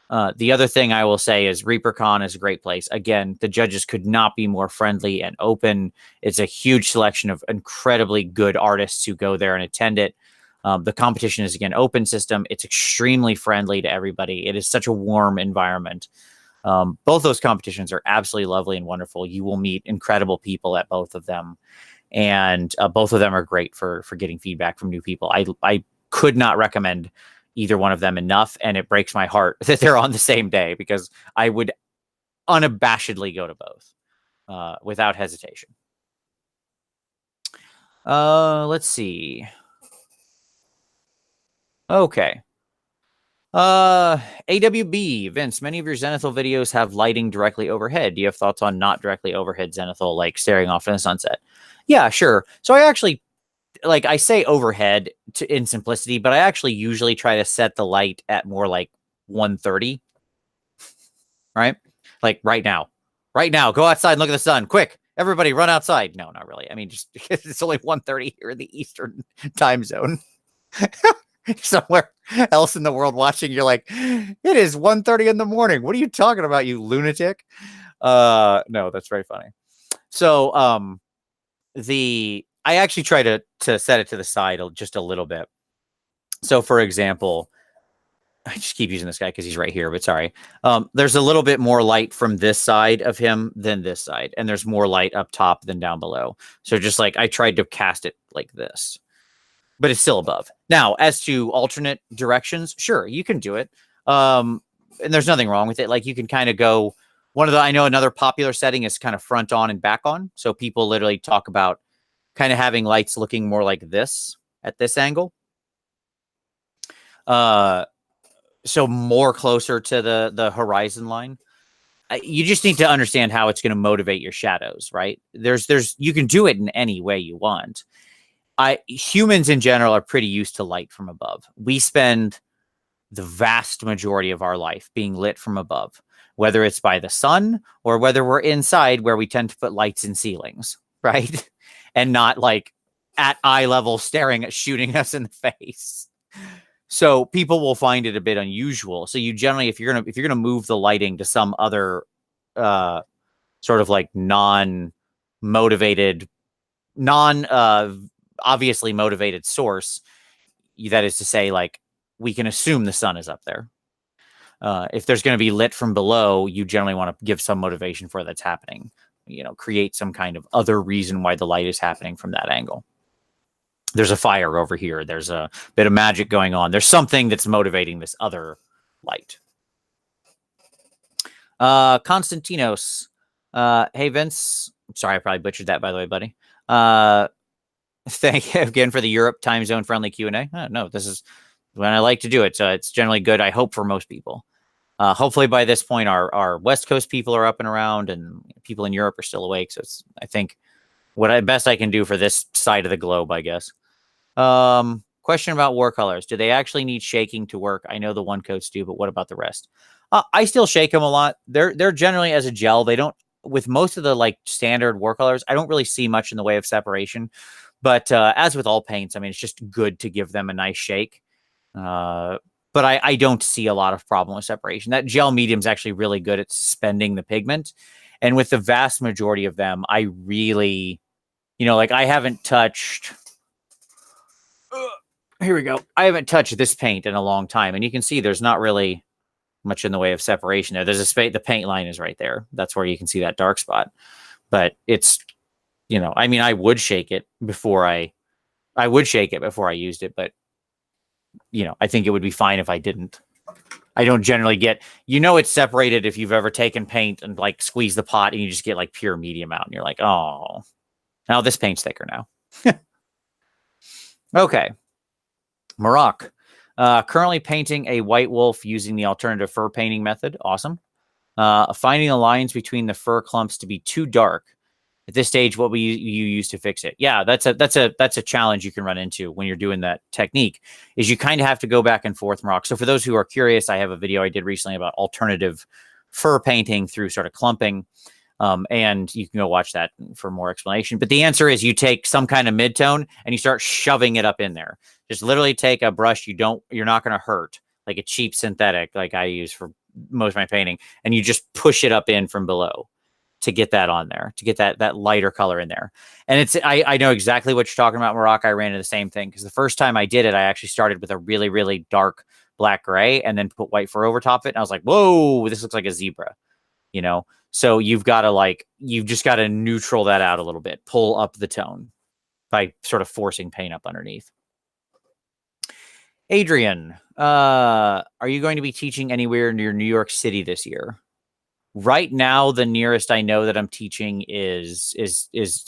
The other thing I will say is ReaperCon is a great place. Again, the judges could not be more friendly and open. It's a huge selection of incredibly good artists who go there and attend it. The competition is, again, open system. It's extremely friendly to everybody. It is such a warm environment. Both those competitions are absolutely lovely and wonderful. You will meet incredible people at both of them. And both of them are great for getting feedback from new people. I could not recommend either one of them enough, and it breaks my heart that they're on the same day, because I would unabashedly go to both without hesitation. Let's see. Okay. AWB, Vince, many of your Zenithal videos have lighting directly overhead. Do you have thoughts on not directly overhead Zenithal, like staring off in the sunset? Yeah, sure. So I actually, like I say overhead in simplicity, but I actually usually try to set the light at more like 130, right? Like right now, go outside and look at the sun. Quick, everybody run outside. No, not really. I mean, just because it's only 1:30 here in the Eastern time zone. Somewhere else in the world watching, you're like, it is 1:30 in the morning. What are you talking about, you lunatic? No, that's very funny. So, I actually try to set it to the side just a little bit. So, for example, I just keep using this guy because he's right here, but sorry. There's a little bit more light from this side of him than this side, and there's more light up top than down below. So just like I tried to cast it like this, but it's still above. Now, as to alternate directions, sure, you can do it. And there's nothing wrong with it. Like you can kind of go I know another popular setting is kind of front on and back on. So people literally talk about kind of having lights looking more like this at this angle. So more closer to the horizon line. You just need to understand how it's going to motivate your shadows, right? You can do it in any way you want. Humans in general are pretty used to light from above. We spend the vast majority of our life being lit from above, whether it's by the sun or whether we're inside where we tend to put lights in ceilings, right? And not like at eye level shooting us in the face. So people will find it a bit unusual. So you generally, if you're gonna move the lighting to some other sort of like non-motivated, obviously motivated source, that is to say, like we can assume the sun is up there. If there's going to be lit from below, you generally want to give some motivation for that's happening. Create some kind of other reason why the light is happening from that angle. There's a fire over here. There's a bit of magic going on. There's something that's motivating this other light. Konstantinos. Hey, Vince. Sorry, I probably butchered that, by the way, buddy. Thank you again for the Europe time zone friendly Q&A. No, this is when I like to do it. So it's generally good, I hope, for most people. Hopefully by this point, our West Coast people are up and around and people in Europe are still awake. So it's, I think, best I can do for this side of the globe, I guess. Question about watercolors. Do they actually need shaking to work? I know the one coats do, but what about the rest? I still shake them a lot. They're generally as a gel. They don't, with most of the like standard watercolors, I don't really see much in the way of separation. But as with all paints, I mean, it's just good to give them a nice shake. But I don't see a lot of problem with separation. That gel medium is actually really good at suspending the pigment. And with the vast majority of them, I really, like I haven't touched... Here we go. I haven't touched this paint in a long time. And you can see there's not really much in the way of separation there. There's a space. The paint line is right there. That's where you can see that dark spot. But it's, I mean, I would shake it before I used it. But, I think it would be fine if I didn't. I don't generally get, it's separated if you've ever taken paint and like squeeze the pot and you just get like pure medium out. And you're like, oh, now this paint's thicker now. Okay. Maroc. Currently painting a white wolf using the alternative fur painting method. Awesome. Finding the lines between the fur clumps to be too dark. At this stage, what will you use to fix it? Yeah, that's a challenge you can run into when you're doing that technique, is you kind of have to go back and forth, Maroc. So for those who are curious, I have a video I did recently about alternative fur painting through sort of clumping. And you can go watch that for more explanation. But the answer is you take some kind of midtone and you start shoving it up in there. Just literally take a brush you're not going to hurt, like a cheap synthetic like I use for most of my painting, and you just push it up in from below to get that on there, to get that lighter color in there. And I know exactly what you're talking about, Maroc. I ran into the same thing because the first time I did it, I actually started with a really, really dark black gray and then put white fur over top of it. And I was like, whoa, this looks like a zebra, So you've just got to neutral that out a little bit, pull up the tone by sort of forcing paint up underneath. Adrian, are you going to be teaching anywhere near New York City this year? Right now, the nearest I know that I'm teaching is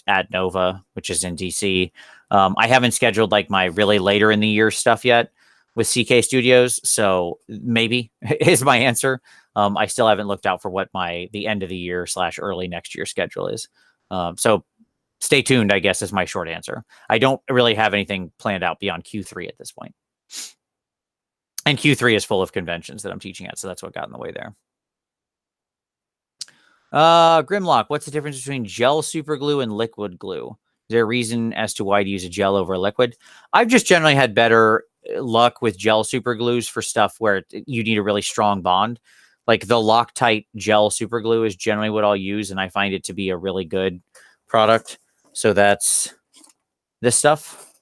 at Nova, which is in DC. I haven't scheduled like my really later in the year stuff yet with CK Studios, so maybe is my answer. I still haven't looked out for what the end of the year / early next year schedule is. So stay tuned, I guess, is my short answer. I don't really have anything planned out beyond Q3 at this point. And Q3 is full of conventions that I'm teaching at, so that's what got in the way there. Grimlock, what's the difference between gel superglue and liquid glue? Is there a reason as to why to use a gel over a liquid? I've just generally had better luck with gel superglues for stuff where you need a really strong bond. Like the Loctite gel superglue is generally what I'll use, and I find it to be a really good product. So that's this stuff.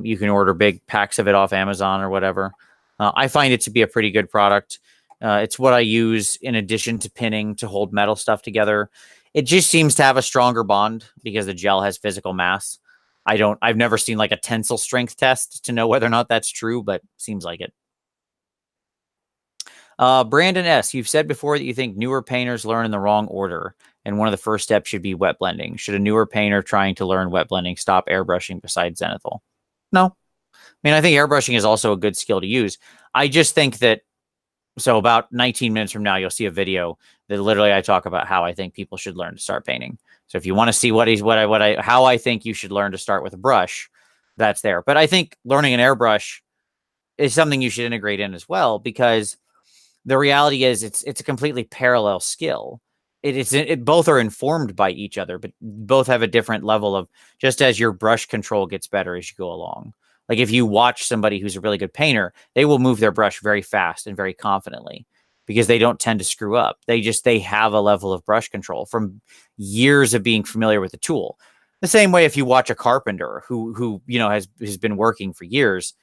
You can order big packs of it off Amazon or whatever. I find it to be a pretty good product. It's what I use in addition to pinning to hold metal stuff together. It just seems to have a stronger bond because the gel has physical mass. I've never seen like a tensile strength test to know whether or not that's true, but seems like it. Brandon S., you've said before that you think newer painters learn in the wrong order, and one of the first steps should be wet blending. Should a newer painter trying to learn wet blending stop airbrushing besides Zenithal? No. I mean, I think airbrushing is also a good skill to use. I just think that, so about 19 minutes from now, you'll see a video that literally I talk about how I think people should learn to start painting. So if you want to see how I think you should learn to start with a brush, that's there. But I think learning an airbrush is something you should integrate in as well, because the reality is it's a completely parallel skill. Both are informed by each other, but both have a different level of, just as your brush control gets better as you go along. Like if you watch somebody who's a really good painter, they will move their brush very fast and very confidently because they don't tend to screw up. They have a level of brush control from years of being familiar with the tool. The same way if you watch a carpenter who has been working for years,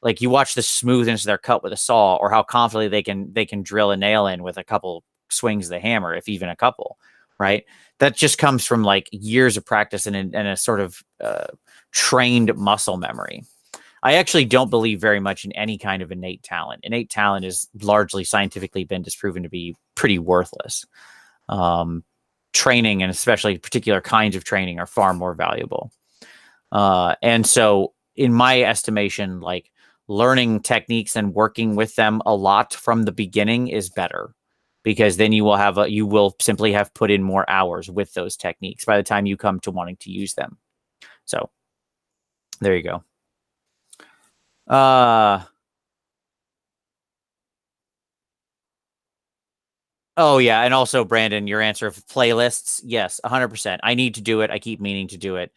like you watch the smoothness of their cut with a saw, or how confidently they can drill a nail in with a couple swings of the hammer, if even a couple, right? That just comes from like years of practice and a sort of trained muscle memory. I actually don't believe very much in any kind of innate talent. Innate talent is largely scientifically been disproven to be pretty worthless. Training, and especially particular kinds of training, are far more valuable. And so in my estimation, like learning techniques and working with them a lot from the beginning is better, because then you will simply have put in more hours with those techniques by the time you come to wanting to use them. So there you go. Oh yeah, and also Brandon, your answer of playlists, yes, 100%. I need to do it. I keep meaning to do it.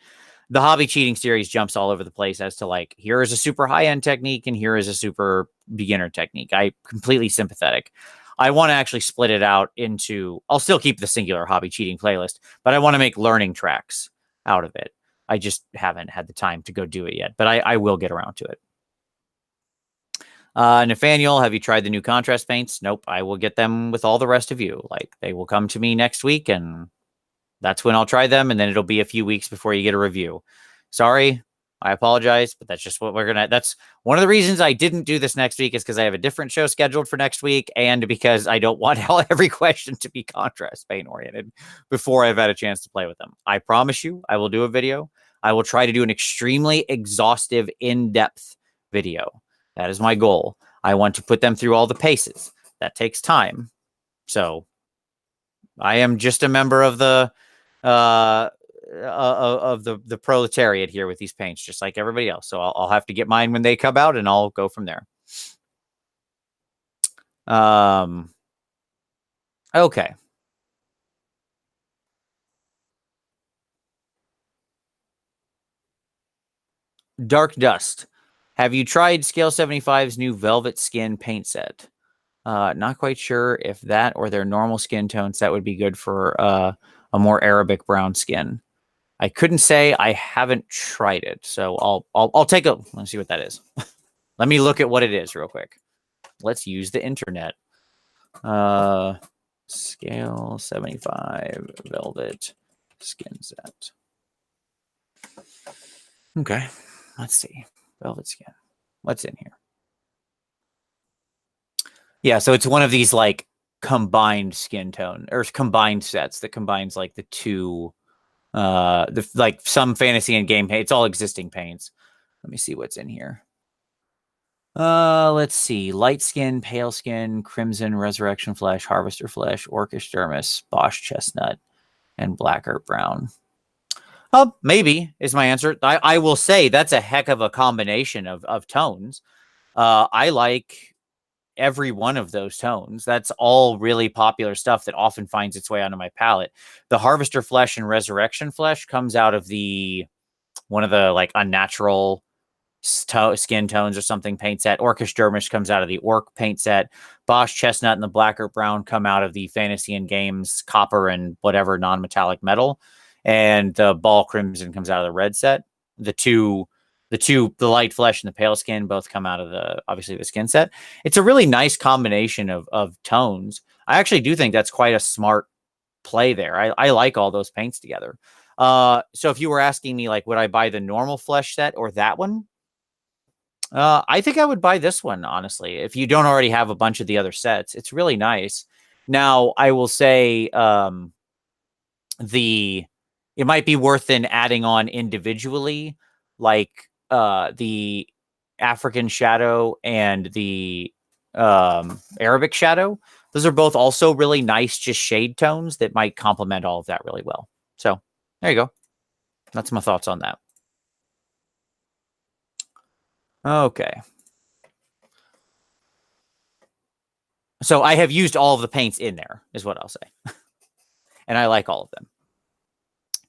The hobby cheating series jumps all over the place as to like, here is a super high-end technique and here is a super beginner technique. I completely sympathetic. I want to actually split it out into, I'll still keep the singular hobby cheating playlist, but I want to make learning tracks out of it. I just haven't had the time to go do it yet, but I will get around to it. Nathaniel, have you tried the new contrast paints? Nope. I will get them with all the rest of you. Like, they will come to me next week, and that's when I'll try them, and then it'll be a few weeks before you get a review. Sorry, I apologize, but that's just what that's one of the reasons I didn't do this next week, is because I have a different show scheduled for next week, and because I don't want every question to be contrast paint oriented before I've had a chance to play with them. I promise you, I will do a video. I will try to do an extremely exhaustive, in-depth video. That is my goal. I want to put them through all the paces. That takes time. So I am just a member of the proletariat here with these paints, just like everybody else. So I'll have to get mine when they come out, and I'll go from there. Okay. Dark Dust. Have you tried Scale 75's new Velvet Skin paint set? Not quite sure if that or their normal skin tone set would be good for a more Arabic brown skin. I couldn't say. I haven't tried it, so I'll take a. Let's see what that is. Let me look at what it is real quick. Let's use the internet. Scale 75 Velvet Skin set. Okay, let's see. Velvet Skin. What's in here? Yeah, so it's one of these like combined skin tone or combined sets that combines like the two, like some fantasy and game paint. It's all existing paints. Let me see what's in here. Let's see. Light skin, pale skin, crimson, resurrection flesh, harvester flesh, orcish dermis, Bosch chestnut, and black earth brown. Maybe is my answer. I will say that's a heck of a combination of tones. I like every one of those tones. That's all really popular stuff that often finds its way onto my palette. The Harvester Flesh and Resurrection Flesh comes out of the one of the like unnatural skin tones or something paint set. Orcish Dermish comes out of the Orc paint set. Bosch Chestnut and the Black Earth Brown come out of the Fantasy and Games copper and whatever non-metallic metal. And the Ball Crimson comes out of the red set. The light flesh and the pale skin both come out of the obviously the skin set. It's a really nice combination of tones. I actually do think that's quite a smart play there. I like all those paints together. So if you were asking me like, would I buy the normal flesh set or that one? I think I would buy this one, honestly, if you don't already have a bunch of the other sets. It's really nice. Now, I will say it might be worth in adding on individually, like the African Shadow and the Arabic Shadow. Those are both also really nice, just shade tones that might complement all of that really well. So there you go. That's my thoughts on that. Okay. So I have used all of the paints in there, is what I'll say. And I like all of them.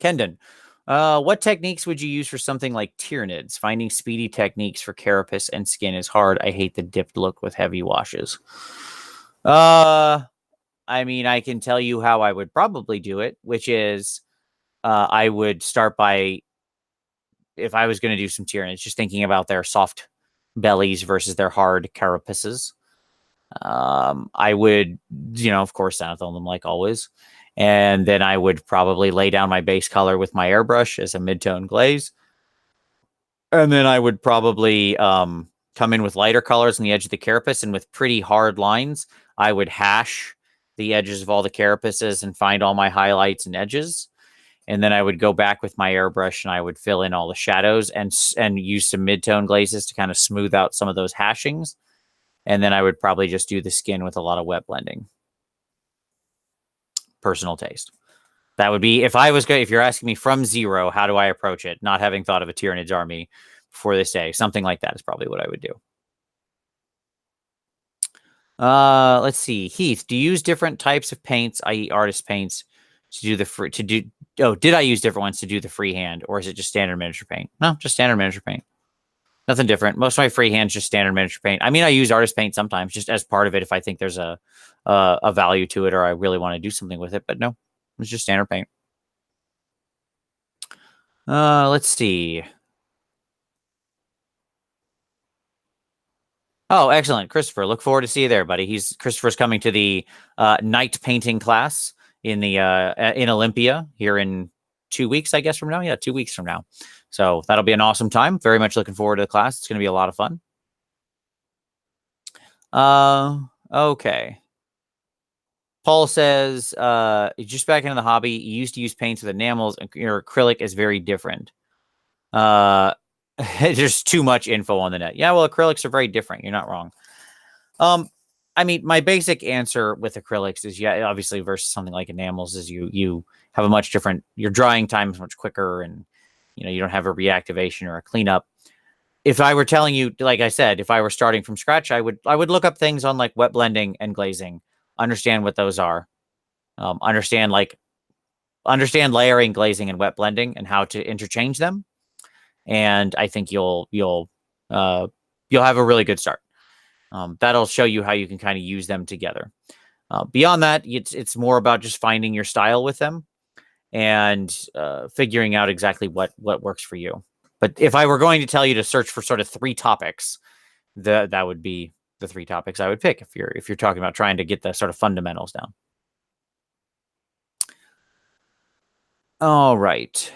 Kendon, what techniques would you use for something like Tyranids? Finding speedy techniques for carapace and skin is hard. I hate the dipped look with heavy washes. I mean, I can tell you how I would probably do it, which is I would start by, if I was going to do some Tyranids, just thinking about their soft bellies versus their hard carapaces. I would, of course, Zenithal them like always. And then I would probably lay down my base color with my airbrush as a mid-tone glaze. And then I would probably come in with lighter colors on the edge of the carapace, and with pretty hard lines, I would hash the edges of all the carapaces and find all my highlights and edges. And then I would go back with my airbrush and I would fill in all the shadows and use some mid-tone glazes to kind of smooth out some of those hashings. And then I would probably just do the skin with a lot of wet blending. Personal taste. That would be, if you're asking me from zero, how do I approach it? Not having thought of a Tyranids army before this day, something like that is probably what I would do. Let's see. Heath, do you use different types of paints, i.e. artist paints, did I use different ones to do the freehand, or is it just standard miniature paint? No, just standard miniature paint. Nothing different. Most of my freehand's just standard miniature paint. I mean, I use artist paint sometimes just as part of it if I think there's a value to it or I really want to do something with it. But no, it's just standard paint. Let's see. Oh, excellent, Christopher. Look forward to see you there, buddy. Christopher's coming to the night painting class in Olympia here in 2 weeks, I guess, from now. Yeah, 2 weeks from now. So that'll be an awesome time. Very much looking forward to the class. It's going to be a lot of fun. Okay. Paul says, just back into the hobby, you used to use paints with enamels, and your acrylic is very different. There's too much info on the net. Yeah, well, acrylics are very different. You're not wrong. I mean, my basic answer with acrylics is, yeah, obviously versus something like enamels is you have a much different, your drying time is much quicker, and you don't have a reactivation or a cleanup. If I were telling you, like I said, if I were starting from scratch, I would look up things on like wet blending and glazing, understand what those are, understand layering, glazing, and wet blending and how to interchange them. And I think you'll have a really good start. That'll show you how you can kind of use them together. Beyond that, it's more about just finding your style with them and figuring out exactly what works for you. But if I were going to tell you to search for sort of 3 topics, that would be the 3 topics I would pick if you're talking about trying to get the sort of fundamentals down. All right.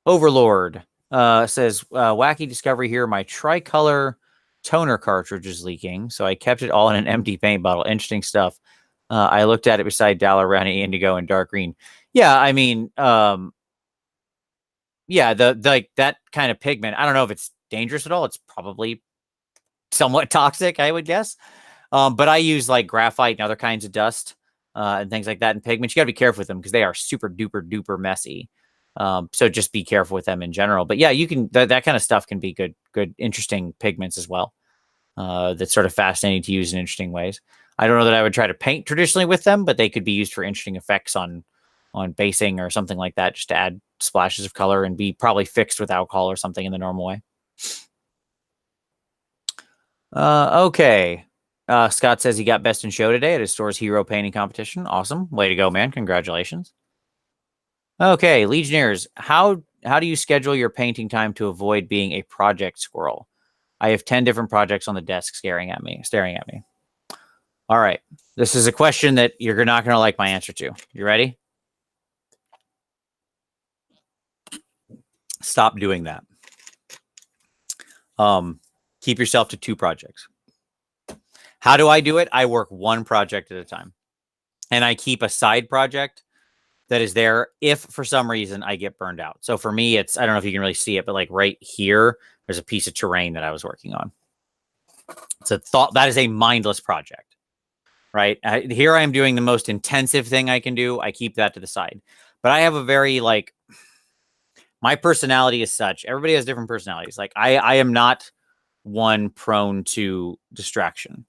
Overlord says, wacky discovery here. My tricolor toner cartridge is leaking, so I kept it all in an empty paint bottle. Interesting stuff. I looked at it beside Dalarani Indigo and Dark Green. Yeah, I mean, yeah, that kind of pigment. I don't know if it's dangerous at all. It's probably somewhat toxic, I would guess. But I use like graphite and other kinds of dust and things like that in pigments. You got to be careful with them because they are super duper duper messy. So just be careful with them in general. But yeah, you can that kind of stuff can be good, interesting pigments as well. That's sort of fascinating to use in interesting ways. I don't know that I would try to paint traditionally with them, but they could be used for interesting effects on basing or something like that, just to add splashes of color and be probably fixed with alcohol or something in the normal way. Okay. Scott says he got best in show today at his store's hero painting competition. Awesome. Way to go, man. Congratulations. Okay, Legionnaires, how do you schedule your painting time to avoid being a project squirrel? I have 10 different projects on the desk staring at me. All right. This is a question that you're not going to like my answer to. You ready? Stop doing that. Keep yourself to 2 projects. How do I do it? I work 1 project at a time. And I keep a side project that is there if for some reason I get burned out. So for me, it's, I don't know if you can really see it, but like right here, there's a piece of terrain that I was working on. It's a thought that is a mindless project, right? Here I am doing the most intensive thing I can do. I keep that to the side. But I have a very like, my personality is such, everybody has different personalities. Like I am not one prone to distraction.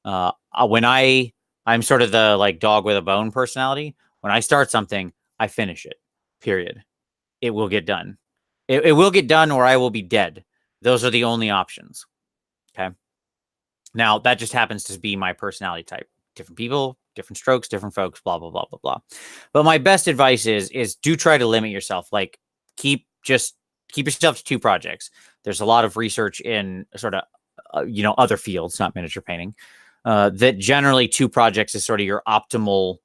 When I'm sort of the like dog with a bone personality. When I start something, I finish it, period. It will get done. It will get done or I will be dead. Those are the only options. Okay. Now, that just happens to be my personality type. Different people, different strokes, different folks, blah, blah, blah, blah, blah. But my best advice is do try to limit yourself. Like keep yourself to 2 projects. There's a lot of research in sort of, other fields, not miniature painting, that generally 2 projects is sort of your optimal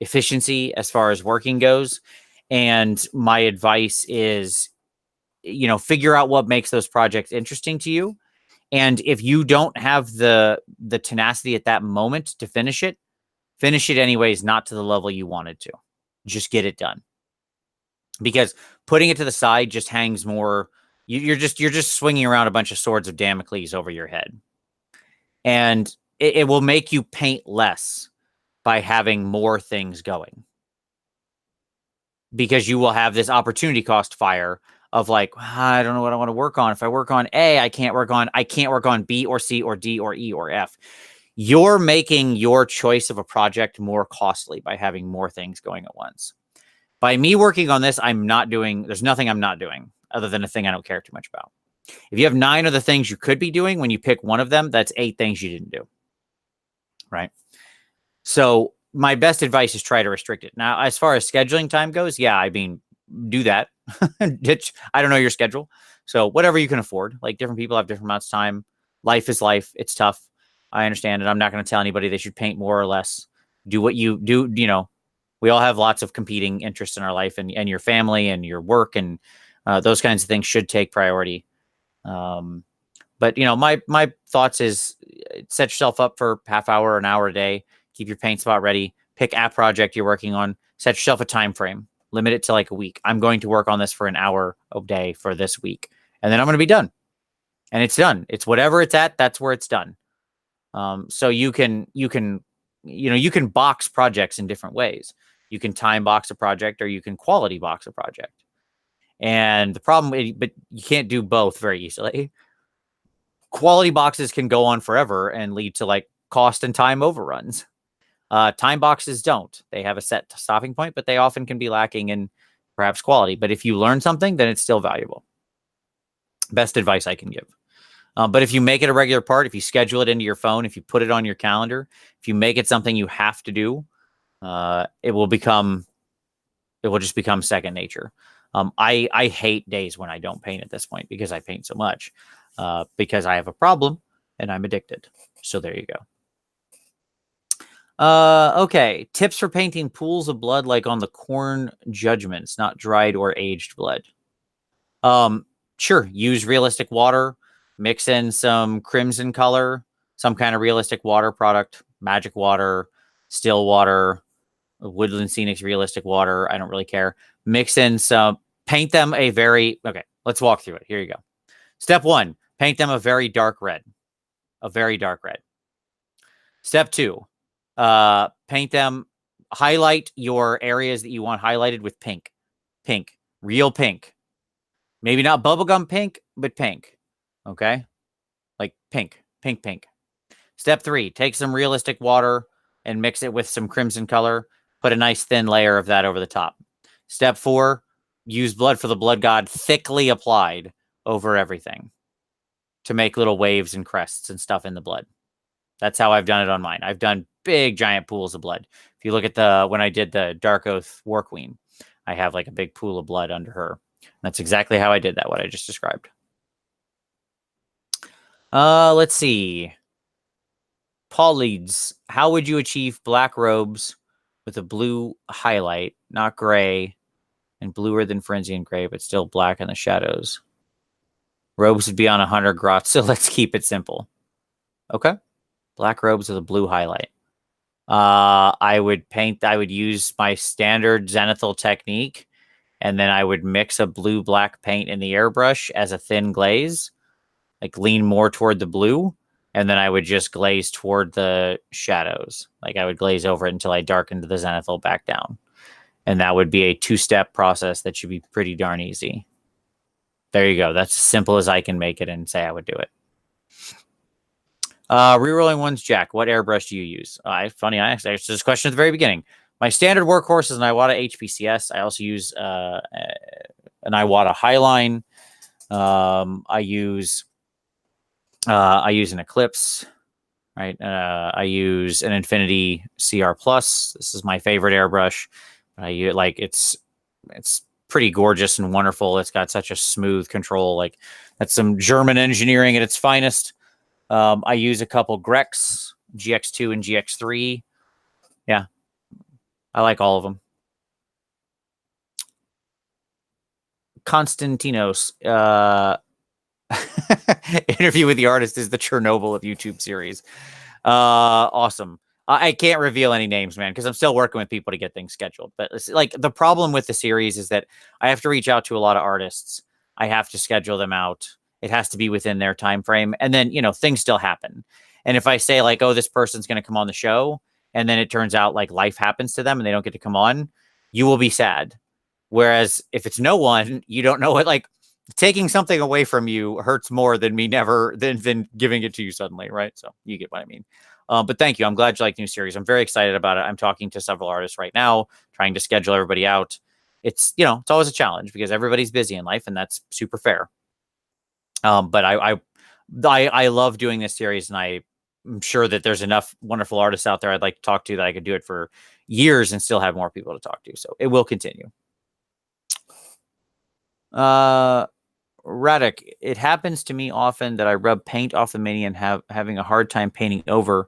efficiency as far as working goes. And my advice is, figure out what makes those projects interesting to you. And if you don't have the tenacity at that moment to finish it anyways, not to the level you wanted to. Just get it done. Because putting it to the side just hangs more. You're just swinging around a bunch of swords of Damocles over your head. And it will make you paint less by having more things going. Because you will have this opportunity cost fire of like, I don't know what I want to work on. If I work on A, I can't work on B or C or D or E or F. You're making your choice of a project more costly by having more things going at once. By me working on this, there's nothing I'm not doing other than a thing I don't care too much about. If you have 9 other things you could be doing, when you pick one of them, that's 8 things you didn't do. Right? So my best advice is try to restrict it. Now, as far as scheduling time goes, yeah, I mean, do that. I don't know your schedule. So whatever you can afford. Like different people have different amounts of time. Life is life. It's tough. I understand it. I'm not going to tell anybody they should paint more or less. Do what you do. We all have lots of competing interests in our life, and your family and your work and those kinds of things should take priority. But my thoughts is set yourself up for half hour, an hour a day. Keep your paint spot ready. Pick a project you're working on. Set yourself a time frame. Limit it to like a week. I'm going to work on this for an hour a day for this week, and then I'm going to be done. And it's done. It's whatever it's at. That's where it's done. So you can box projects in different ways. You can time box a project or you can quality box a project. And the problem, but you can't do both very easily. Quality boxes can go on forever and lead to like cost and time overruns. Time boxes don't. They have a set stopping point, but they often can be lacking in perhaps quality. But if you learn something, then it's still valuable. Best advice I can give. But if you make it a regular part, if you schedule it into your phone, if you put it on your calendar, if you make it something you have to do, it will just become second nature. I hate days when I don't paint at this point because I paint so much, because I have a problem and I'm addicted. So there you go. Okay. Tips for painting pools of blood like on the corn judgments, not dried or aged blood. Sure. Use realistic water, mix in some crimson color, some kind of realistic water product, magic water, still water, Woodland Scenics realistic water. I don't really care. Mix in some, paint them okay, let's walk through it. Here you go. Step 1, paint them a very dark red. Step 2, paint them highlight your areas that you want highlighted with pink. Pink. Real pink. Maybe not bubblegum pink, but pink. Okay? Like pink. Pink, pink. Step 3, take some realistic water and mix it with some crimson color. Put a nice thin layer of that over the top. Step 4, use blood for the blood god thickly applied over everything to make little waves and crests and stuff in the blood. That's how I've done it on mine. I've done big giant pools of blood. If you look at when I did the Dark Oath War Queen, I have like a big pool of blood under her. That's exactly how I did that, what I just described. Let's see. Paul leads. How would you achieve black robes with a blue highlight, not gray, and bluer than Frenzian gray, but still black in the shadows? Robes would be on 100 grots, so let's keep it simple. Okay. Black robes with a blue highlight. I would use my standard Zenithal technique, and then I would mix a blue-black paint in the airbrush as a thin glaze, like lean more toward the blue, and then I would just glaze toward the shadows. Like I would glaze over it until I darkened the Zenithal back down. And that would be a 2-step process that should be pretty darn easy. There you go. That's as simple as I can make it and say I would do it. Rerolling ones, Jack. What airbrush do you use? Funny, I asked this question at the very beginning. My standard workhorse is an Iwata HPCS. I also use an Iwata Highline. I use an Eclipse, right? I use an Infinity CR Plus. This is my favorite airbrush. It's pretty gorgeous and wonderful. It's got such a smooth control. Like that's some German engineering at its finest. I use a couple Grex, GX2 and GX3. Yeah, I like all of them. Konstantinos, Interview with the Artist is the Chernobyl of YouTube series. Awesome. I can't reveal any names, man, because I'm still working with people to get things scheduled. But it's like the problem with the series is that I have to reach out to a lot of artists. I have to schedule them out. It has to be within their time frame. And then, things still happen. And if I say like, oh, this person's going to come on the show, and then it turns out like life happens to them and they don't get to come on, you will be sad. Whereas if it's no one, you don't know it. Like taking something away from you hurts more than than giving it to you suddenly, right? So you get what I mean. But thank you. I'm glad you like the new series. I'm very excited about it. I'm talking to several artists right now, trying to schedule everybody out. It's it's always a challenge because everybody's busy in life, and that's super fair. But I love doing this series, and I'm sure that there's enough wonderful artists out there I'd like to talk to that I could do it for years and still have more people to talk to. So it will continue. Radek, it happens to me often that I rub paint off the mini and having a hard time painting over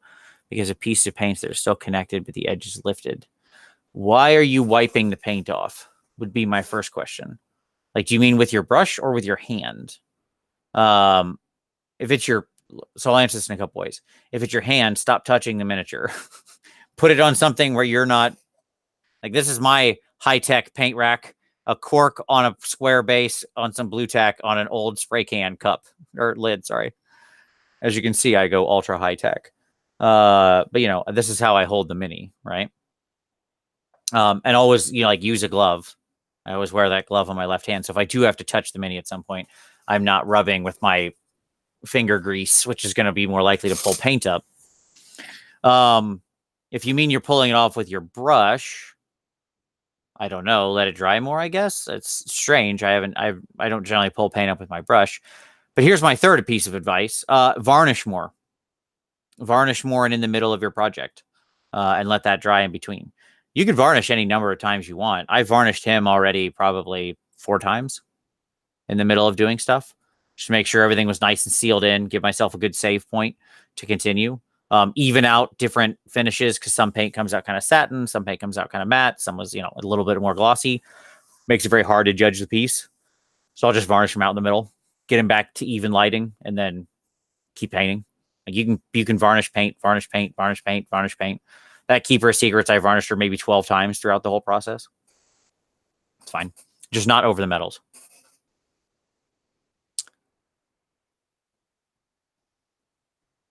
because a piece of paint that are still connected but the edge is lifted. Why are you wiping the paint off? Would be my first question. Like, do you mean with your brush or with your hand? If it's your, so I'll answer this in a couple ways. If it's your hand, stop touching the miniature. Put it on something where you're not, like this is my high-tech paint rack, a cork on a square base on some blue tack on an old spray can cup or lid. Sorry. As you can see, I go ultra high-tech. But this is how I hold the mini, right? And always, like use a glove. I always wear that glove on my left hand. So if I do have to touch the mini at some point, I'm not rubbing with my finger grease, which is going to be more likely to pull paint up. If you mean you're pulling it off with your brush, I don't know, let it dry more, I guess. It's strange. I don't generally pull paint up with my brush. But here's my third piece of advice. Varnish more. Varnish more and in the middle of your project. And let that dry in between. You can varnish any number of times you want. I've varnished him already probably 4 times in the middle of doing stuff. Just to make sure everything was nice and sealed in, give myself a good save point to continue. Even out different finishes because some paint comes out kind of satin, some paint comes out kind of matte, some was, a little bit more glossy. Makes it very hard to judge the piece. So I'll just varnish them out in the middle, get them back to even lighting, and then keep painting. Like you can varnish paint, varnish paint, varnish paint, varnish paint. That Keeper of Secrets, I varnished her maybe 12 times throughout the whole process. It's fine. Just not over the metals.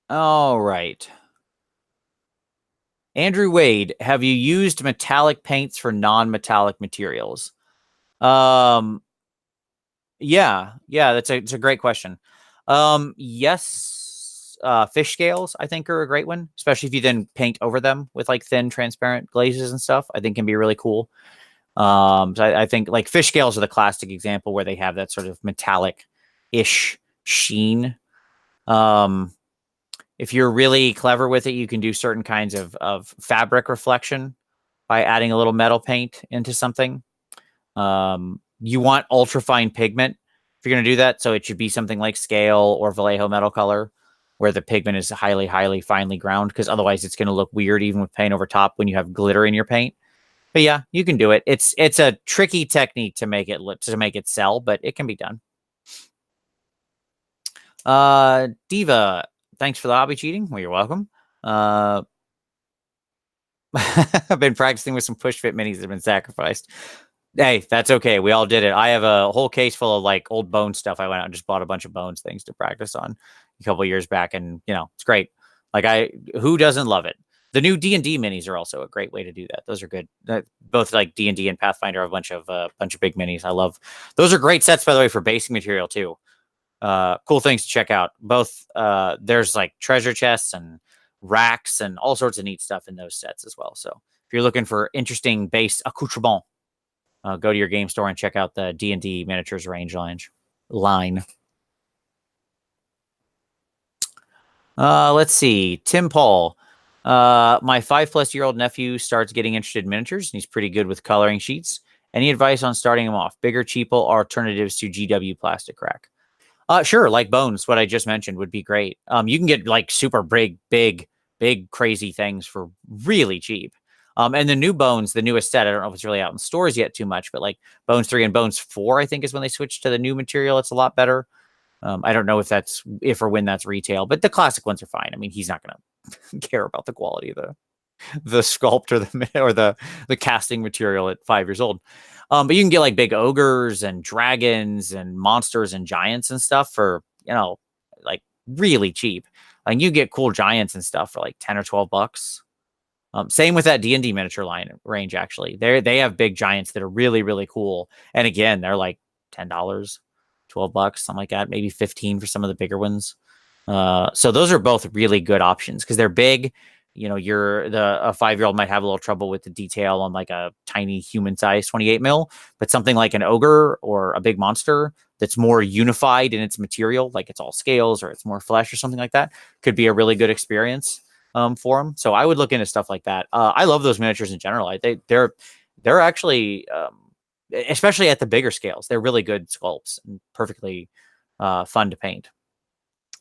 All right. Andrew Wade, have you used metallic paints for non-metallic materials? Yeah, it's a great question. Yes, fish scales I think are a great one, especially if you then paint over them with like thin transparent glazes and stuff. I think can be really cool. So I think like fish scales are the classic example where they have that sort of metallic-ish sheen. If you're really clever with it, you can do certain kinds of fabric reflection by adding a little metal paint into something. You want ultrafine pigment if you're going to do that. So it should be something like scale or Vallejo metal color, where the pigment is highly, highly finely ground, because otherwise it's going to look weird even with paint over top when you have glitter in your paint. But yeah, you can do it. It's a tricky technique to make it sell, but it can be done. Diva, thanks for the hobby cheating. Well, you're welcome. I've been practicing with some push fit minis that have been sacrificed. Hey, that's okay. We all did it. I have a whole case full of like old bone stuff. I went out and just bought a bunch of bones things to practice on a couple of years back, and it's great. Like who doesn't love it? The new D&D minis are also a great way to do that. Those are good. Both like D&D and Pathfinder have a bunch of big minis. I love those. Are great sets, by the way, for basing material too. Cool things to check out. Both there's like treasure chests and racks and all sorts of neat stuff in those sets as well. So if you're looking for interesting base accoutrement, go to your game store and check out the D&D miniatures line. Let's see. Tim Paul. My 5+-year-old nephew starts getting interested in miniatures, and he's pretty good with coloring sheets. Any advice on starting him off? Bigger, cheaper alternatives to GW plastic rack? Sure. Like Bones, what I just mentioned would be great. You can get like super big, crazy things for really cheap. And the new Bones, the newest set, I don't know if it's really out in stores yet too much, but like Bones 3 and Bones 4, I think is when they switched to the new material. It's a lot better. I don't know if or when that's retail, but the classic ones are fine. I mean, he's not going to care about the quality of the sculpt or the casting material at 5 years old. But you can get like big ogres and dragons and monsters and giants and stuff for, like really cheap. Like you get cool giants and stuff for like 10 or 12 bucks. Same with that D&D miniature line range, actually. They have big giants that are really, really cool. And again, they're like $10, 12 bucks, something like that, maybe 15 for some of the bigger ones. So those are both really good options because they're big. A 5-year-old might have a little trouble with the detail on like a tiny human size 28 mil, but something like an ogre or a big monster that's more unified in its material, like it's all scales or it's more flesh or something like that, could be a really good experience for them. So I would look into stuff like that. I love those miniatures in general. They're actually, especially at the bigger scales, they're really good sculpts and perfectly fun to paint.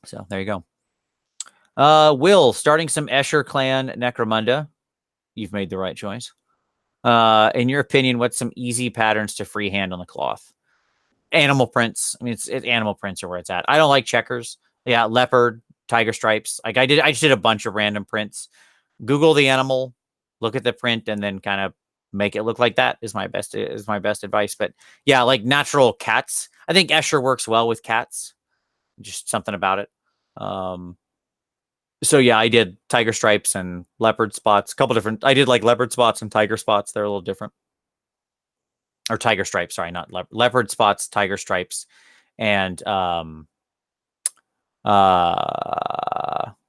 So there you go. Will, starting some Escher clan Necromunda. You've made the right choice. In your opinion, what's some easy patterns to freehand on the cloth? Animal prints. I mean, it's animal prints are where it's at. I don't like checkers. Yeah, leopard, tiger stripes. Like I just did a bunch of random prints. Google the animal, look at the print, and then kind of make it look like that is my best advice. But yeah, like natural cats. I think Escher works well with cats. Just something about it. So yeah, I did tiger stripes and leopard spots. A couple different. I did like leopard spots and tiger spots. They're a little different. Or tiger stripes, sorry, not leopard spots, tiger stripes, and what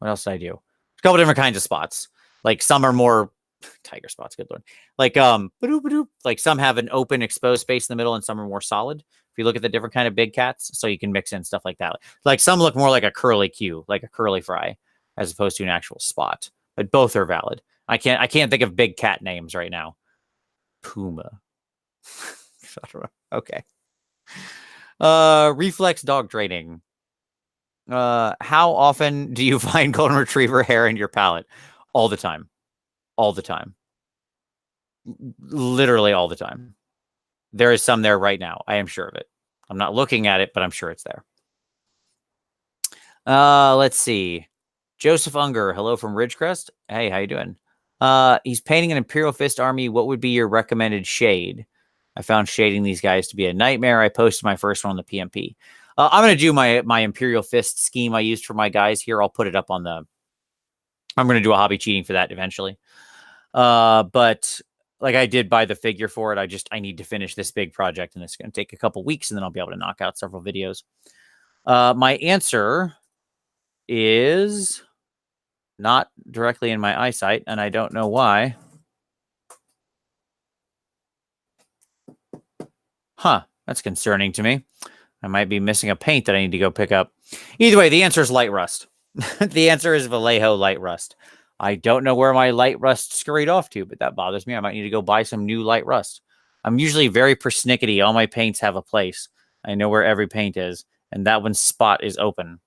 else did I do? A couple different kinds of spots. Like some are more tiger spots, good lord. Like like some have an open exposed space in the middle and some are more solid. If you look at the different kind of big cats, so you can mix in stuff like that. Like some look more like a curly Q, like a curly fry, as opposed to an actual spot. But both are valid. I can't think of big cat names right now. Puma. Okay. Reflex dog training. How often do you find golden retriever hair in your palette? All the time. All the time. Literally all the time. There is some there right now. I am sure of it. I'm not looking at it, but I'm sure it's there. Let's see. Joseph Unger, hello from Ridgecrest. Hey, how you doing? He's painting an Imperial Fist army. What would be your recommended shade? I found shading these guys to be a nightmare. I posted my first one on the PMP. I'm going to do my Imperial Fist scheme I used for my guys here. I'll put it up on the... I'm going to do a hobby cheating for that eventually. But like I did buy the figure for it. I need to finish this big project, and it's going to take a couple weeks, and then I'll be able to knock out several videos. My answer is not directly in my eyesight, and I don't know why. Huh, that's concerning to me. I might be missing a paint that I need to go pick up. Either way, the answer is light rust. The answer is Vallejo light rust. I don't know where my light rust scurried off to, but that bothers me. I might need to go buy some new light rust. I'm usually very persnickety. All my paints have a place. I know where every paint is, and that one spot is open.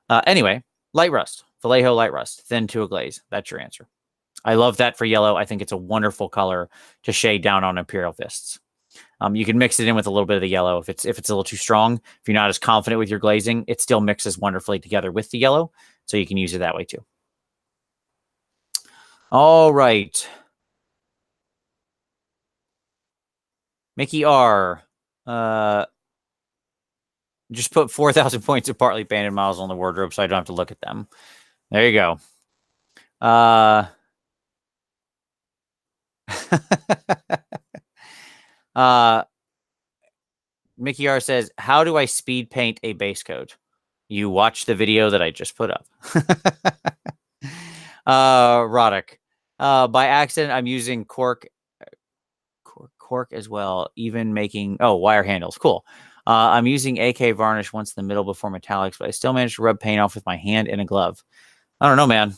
Anyway, light rust. Vallejo light rust. Thin to a glaze. That's your answer. I love that for yellow. I think it's a wonderful color to shade down on Imperial Fists. You can mix it in with a little bit of the yellow if it's a little too strong. If you're not as confident with your glazing, it still mixes wonderfully together with the yellow, so you can use it that way too. All right. Mickey R. Just put 4,000 points of partly painted models on the wardrobe so I don't have to look at them. There you go. Mickey R says, how do I speed paint a base coat? You watch the video that I just put up. Roddick. By accident, I'm using cork as well, even making, wire handles. Cool. I'm using AK varnish once in the middle before metallics, but I still managed to rub paint off with my hand in a glove. I don't know, man.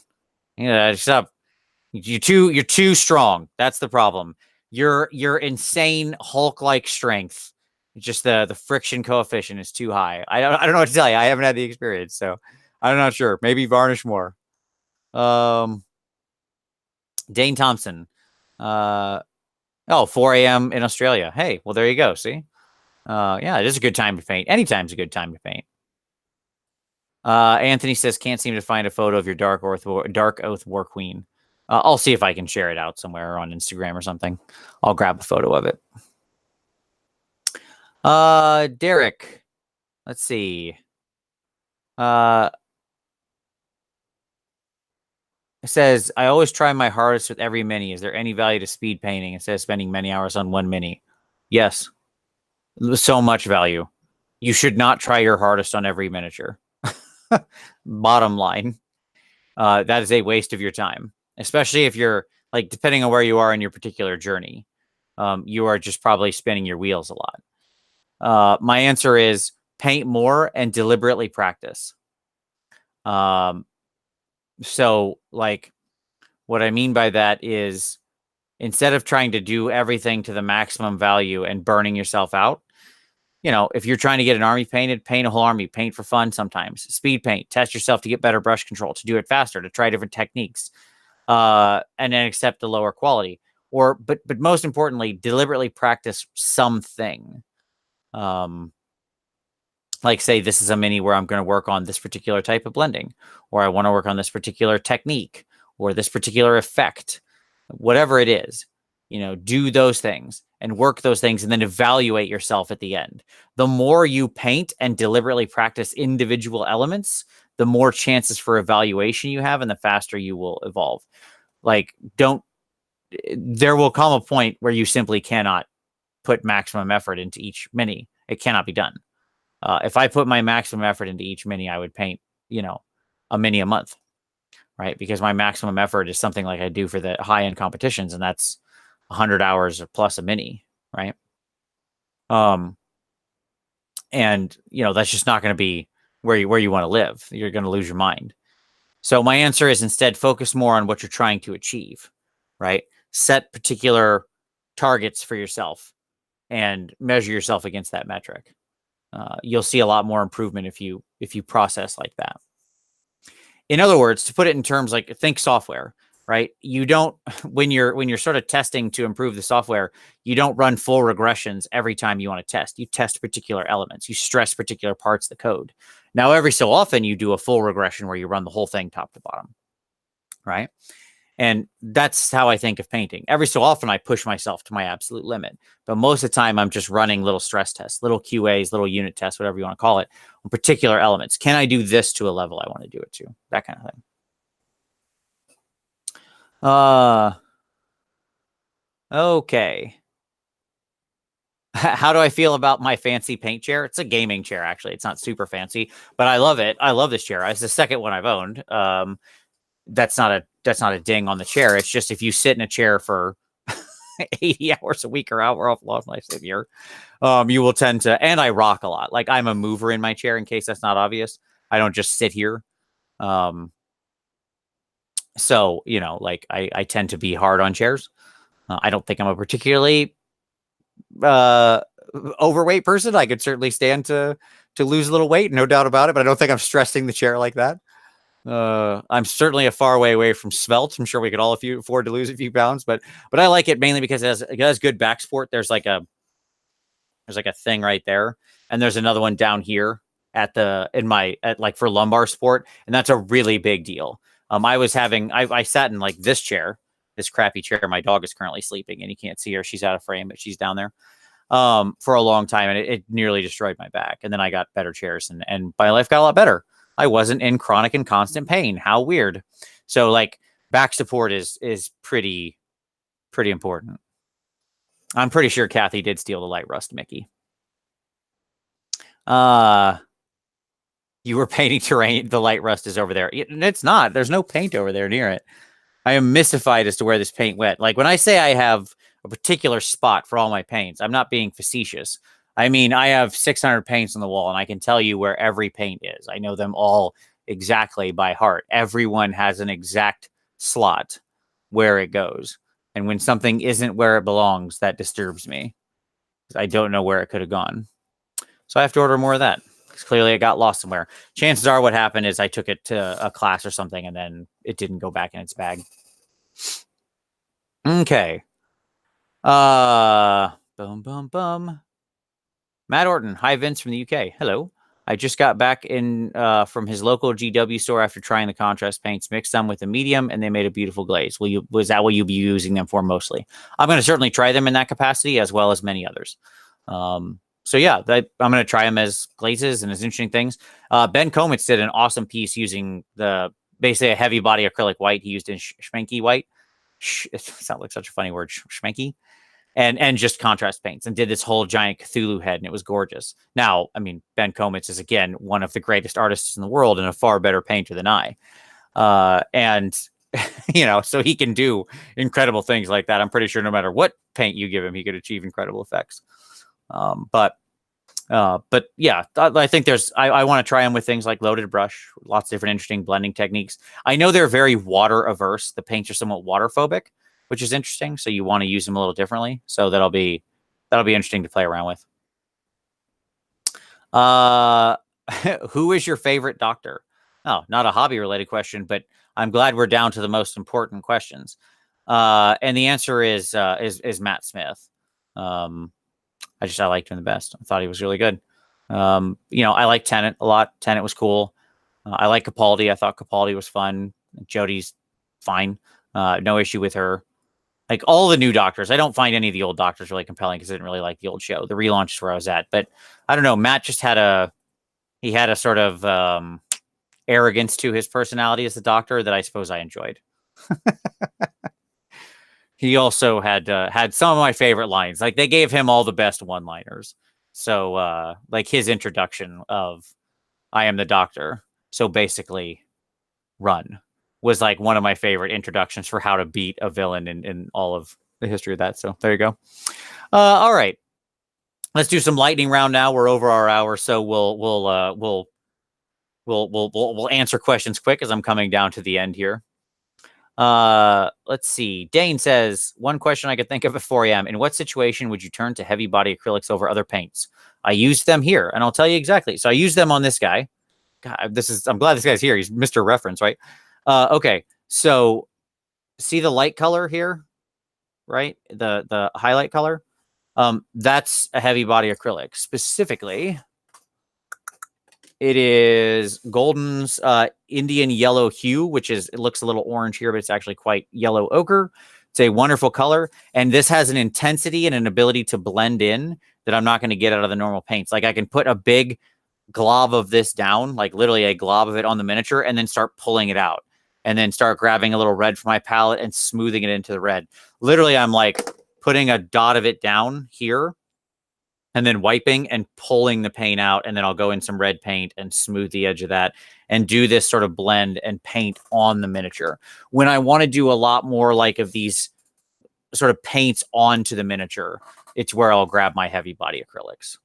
Stop. You're too strong. That's the problem. Your insane Hulk-like strength. Just the friction coefficient is too high. I don't know what to tell you. I haven't had the experience, so I'm not sure. Maybe varnish more. Dane Thompson. 4 a.m. in Australia. Hey, well, there you go. See? Yeah, it is a good time to paint. Anytime's a good time to paint. Anthony says, can't seem to find a photo of your Dark Oath War Queen. I'll see if I can share it out somewhere on Instagram or something. I'll grab a photo of it. Derek. Let's see. It says, I always try my hardest with every mini. Is there any value to speed painting instead of spending many hours on one mini? Yes. So much value. You should not try your hardest on every miniature. Bottom line. That is a waste of your time, especially if you're like, depending on where you are in your particular journey, you are just probably spinning your wheels a lot. My answer is paint more and deliberately practice. So like what I mean by that is instead of trying to do everything to the maximum value and burning yourself out, if you're trying to get an army painted, paint a whole army, paint for fun sometimes, speed paint, test yourself to get better brush control, to do it faster, to try different techniques, and then accept the lower quality. But most importantly, deliberately practice something. Like say this is a mini where I'm going to work on this particular type of blending, or I want to work on this particular technique or this particular effect, whatever it is, do those things and work those things and then evaluate yourself at the end. The more you paint and deliberately practice individual elements, the more chances for evaluation you have and the faster you will evolve. There will come a point where you simply cannot put maximum effort into each mini. It cannot be done. If I put my maximum effort into each mini, I would paint, a mini a month, right? Because my maximum effort is something like I do for the high-end competitions, and that's 100 hours or plus a mini, right? And that's just not going to be where you want to live. You're going to lose your mind. So my answer is instead focus more on what you're trying to achieve, right? Set particular targets for yourself and measure yourself against that metric. You'll see a lot more improvement if you process like that. In other words, to put it in terms like think software, right? You don't when you're sort of testing to improve the software, you don't run full regressions every time you want to test. You test particular elements. You stress particular parts of the code. Now, every so often you do a full regression where you run the whole thing top to bottom, right? And that's how I think of painting. Every so often I push myself to my absolute limit, but most of the time I'm just running little stress tests, little QAs, little unit tests, whatever you want to call it, on particular elements. Can I do this to a level I want to do it to? That kind of thing. Okay. How do I feel about my fancy paint chair? It's a gaming chair, actually. It's not super fancy, but I love it. I love this chair. It's the second one I've owned. That's not a ding on the chair. It's just if you sit in a chair for 80 hours a week or however long I sit here, you will tend to. And I rock a lot. Like I'm a mover in my chair. In case that's not obvious, I don't just sit here. So like I tend to be hard on chairs. I don't think I'm a particularly overweight person. I could certainly stand to lose a little weight, no doubt about it. But I don't think I'm stressing the chair like that. I'm certainly a far way away from svelte. I'm sure we could all afford to lose a few pounds, but I like it mainly because it has good back support. There's like a thing right there, and there's another one down here at like for lumbar support, and that's a really big deal. I sat in like this chair, this crappy chair. My dog is currently sleeping, and you can't see her. She's out of frame, but she's down there for a long time, and it nearly destroyed my back. And then I got better chairs, and my life got a lot better. I wasn't in chronic and constant pain. How weird. So like back support is pretty important. I'm pretty sure Kathy did steal the light rust Mickey. You were painting terrain. The light rust is over there. It's not. There's no paint over there near it. I am mystified as to where this paint went. Like when I say I have a particular spot for all my paints, I'm not being facetious. I mean, I have 600 paints on the wall, and I can tell you where every paint is. I know them all exactly by heart. Everyone has an exact slot where it goes. And when something isn't where it belongs, that disturbs me. I don't know where it could have gone. So I have to order more of that. Because clearly it got lost somewhere. Chances are what happened is I took it to a class or something, and then it didn't go back in its bag. Okay. Bum. Matt Orton. Hi, Vince from the UK. Hello. I just got back in from his local GW store after trying the contrast paints, mixed them with a medium, and they made a beautiful glaze. Was that what you'll be using them for mostly? I'm going to certainly try them in that capacity as well as many others. So yeah, I'm going to try them as glazes and as interesting things. Ben Komitz did an awesome piece using basically a heavy body acrylic white. He used in schmanky white. It sounds like such a funny word, schmanky. And just contrast paints, and did this whole giant Cthulhu head, and it was gorgeous. Now, I mean, Ben Komitz is, again, one of the greatest artists in the world and a far better painter than I. And, so he can do incredible things like that. I'm pretty sure no matter what paint you give him, he could achieve incredible effects. But yeah, I think I want to try them with things like loaded brush, lots of different interesting blending techniques. I know they're very water averse. The paints are somewhat water phobic, which is interesting. So you want to use them a little differently. So that'll be interesting to play around with. Who is your favorite doctor? Oh, not a hobby related question, but I'm glad we're down to the most important questions. And the answer is Matt Smith. I liked him the best. I thought he was really good. I like Tennant a lot. Tennant was cool. I like Capaldi. I thought Capaldi was fun. Jodie's fine. No issue with her. Like all the new doctors, I don't find any of the old doctors really compelling because I didn't really like the old show. The relaunch is where I was at, but I don't know. Matt just had a sort of arrogance to his personality as a doctor that I suppose I enjoyed. He also had some of my favorite lines. Like they gave him all the best one-liners. So like his introduction of "I am the doctor," so basically run, was like one of my favorite introductions for how to beat a villain in all of the history of that. So there you go. All right, let's do some lightning round now. We're over our hour, so we'll answer questions quick as I'm coming down to the end here. Let's see. Dane says, one question I could think of at 4 a.m. In what situation would you turn to heavy body acrylics over other paints? I used them here, and I'll tell you exactly. So I used them on this guy. God, I'm glad this guy's here. He's Mr. Reference, right? Okay, so see the light color here, right? The highlight color. That's a heavy body acrylic. Specifically, it is Golden's Indian yellow hue, it looks a little orange here, but it's actually quite yellow ochre. It's a wonderful color, and this has an intensity and an ability to blend in that I'm not going to get out of the normal paints. Like I can put a big glob of this down, like literally a glob of it on the miniature, and then start pulling it out. and then start grabbing a little red from my palette and smoothing it into the red. Literally, I'm like putting a dot of it down here and then wiping and pulling the paint out. And then I'll go in some red paint and smooth the edge of that and do this sort of blend and paint on the miniature. When I want to do a lot more like of these sort of paints onto the miniature, it's where I'll grab my heavy body acrylics.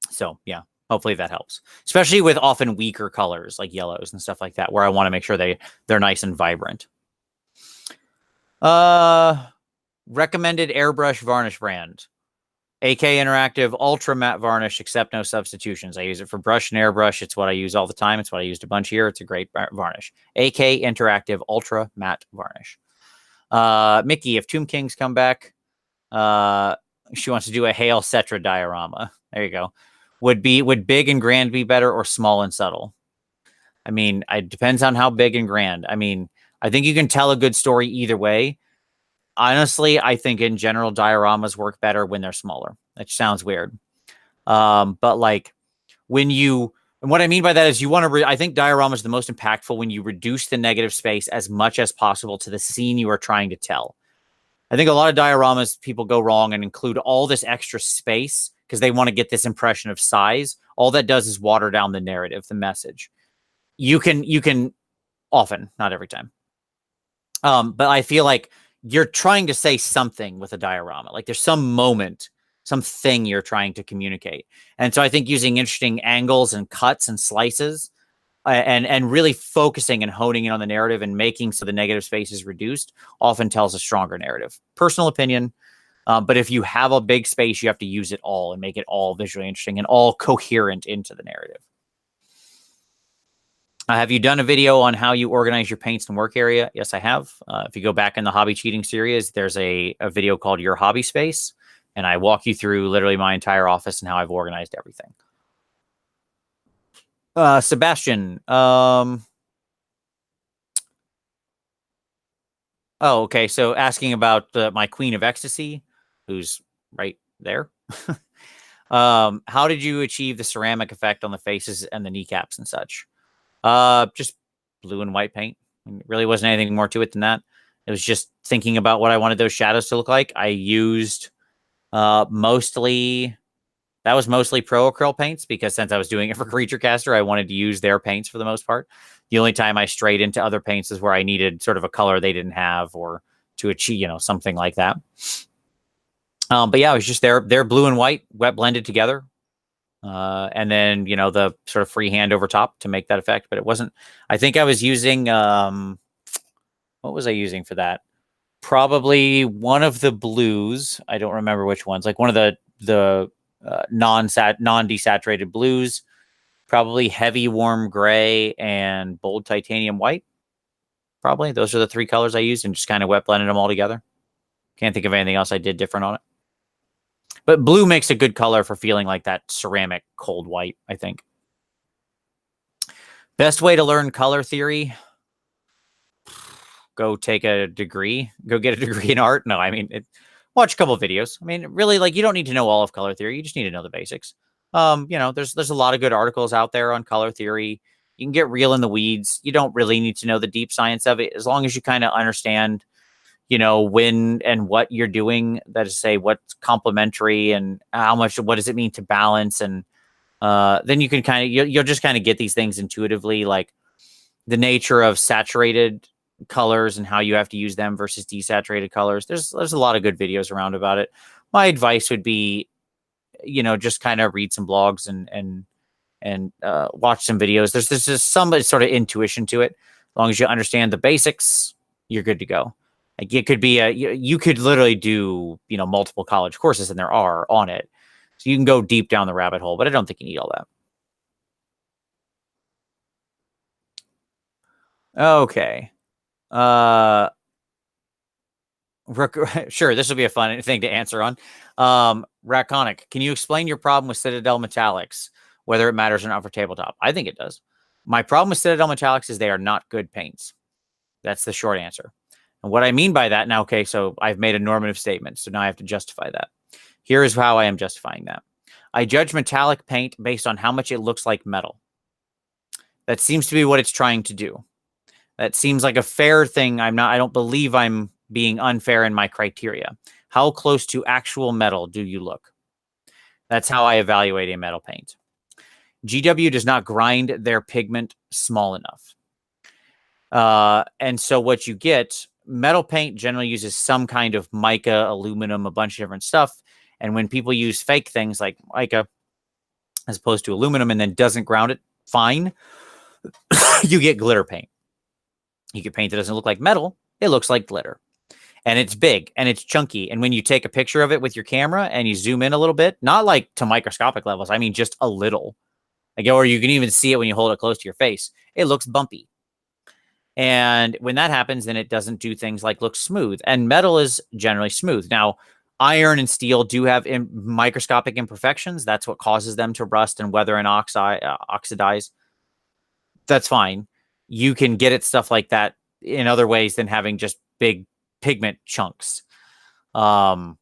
So yeah, hopefully that helps, especially with often weaker colors like yellows and stuff like that, where I want to make sure they're nice and vibrant. Recommended airbrush varnish brand. AK Interactive Ultra Matte Varnish, except no substitutions. I use it for brush and airbrush. It's what I use all the time. It's what I used a bunch here. It's a great varnish. AK Interactive Ultra Matte Varnish. Mickey, if Tomb Kings come back, she wants to do a Hail Cetra diorama. There you go. Would big and grand be better or small and subtle? I mean, it depends on how big and grand. I mean, I think you can tell a good story either way. Honestly, I think in general, dioramas work better when they're smaller. That sounds weird. But like and what I mean by that is you want to, I think diorama is the most impactful when you reduce the negative space as much as possible to the scene you are trying to tell. I think a lot of dioramas, people go wrong and include all this extra space because they want to get this impression of size. All that does is water down the narrative, the message. You can often, not every time. But I feel like you're trying to say something with a diorama. Like there's some moment, something you're trying to communicate. And so I think using interesting angles and cuts and slices and really focusing and honing in on the narrative and making so the negative space is reduced often tells a stronger narrative. Personal opinion. But if you have a big space, you have to use it all and make it all visually interesting and all coherent into the narrative. Have you done a video on how you organize your paints and work area? Yes, I have. If you go back in the hobby cheating series, there's a video called Your Hobby Space, and I walk you through literally my entire office and how I've organized everything. Sebastian. Oh, okay. So asking about my Queen of Ecstasy, who's right there. How did you achieve the ceramic effect on the faces and the kneecaps and such? Just blue and white paint. It really wasn't anything more to it than that. It was just thinking about what I wanted those shadows to look like. I used mostly pro acryl paints because since I was doing it for Creature Caster, I wanted to use their paints for the most part. The only time I strayed into other paints is where I needed sort of a color they didn't have or to achieve, something like that. But yeah, it was just their blue and white wet blended together. And then, the sort of freehand over top to make that effect, but it wasn't, I think I was using, what was I using for that? Probably one of the blues. I don't remember which ones, like one of the non-desaturated blues, probably heavy warm gray and bold titanium white. Probably those are the three colors I used and just kind of wet blended them all together. Can't think of anything else I did different on it. But blue makes a good color for feeling like that ceramic cold white, I think. Best way to learn color theory? Go take a degree. Go get a degree in art. No, I mean, watch a couple of videos. I mean, really, like, you don't need to know all of color theory. You just need to know the basics. There's a lot of good articles out there on color theory. You can get real in the weeds. You don't really need to know the deep science of it, as long as you kind of understand when and what you're doing. That is to say, what's complementary and what does it mean to balance? And then you can you'll just kind of get these things intuitively, like the nature of saturated colors and how you have to use them versus desaturated colors. There's a lot of good videos around about it. My advice would be, just kind of read some blogs and watch some videos. There's just some sort of intuition to it. As long as you understand the basics, you're good to go. Like it could be you could literally do, multiple college courses, and there are on it. So you can go deep down the rabbit hole, but I don't think you need all that. Okay. Sure, this will be a fun thing to answer on. Raconic, can you explain your problem with Citadel Metallics, whether it matters or not for tabletop? I think it does. My problem with Citadel Metallics is they are not good paints. That's the short answer. And what I mean by that now, okay, so I've made a normative statement, so now I have to justify that. Here is how I am justifying that. I judge metallic paint based on how much it looks like metal. That seems to be what it's trying to do. That seems like a fair thing. I don't believe I'm being unfair in my criteria. How close to actual metal do you look? That's how I evaluate a metal paint. GW does not grind their pigment small enough. And so what you get, metal paint generally uses some kind of mica, aluminum, a bunch of different stuff. And when people use fake things like mica as opposed to aluminum and then doesn't ground it fine, you get glitter paint. You get paint that doesn't look like metal. It looks like glitter. And it's big and it's chunky. And when you take a picture of it with your camera and you zoom in a little bit, not like to microscopic levels, I mean just a little, like, or you can even see it when you hold it close to your face, it looks bumpy. And when that happens, then it doesn't do things like look smooth. And metal is generally smooth. Now, iron and steel do have microscopic imperfections. That's what causes them to rust and weather and oxidize. That's fine. You can get at stuff like that in other ways than having just big pigment chunks. And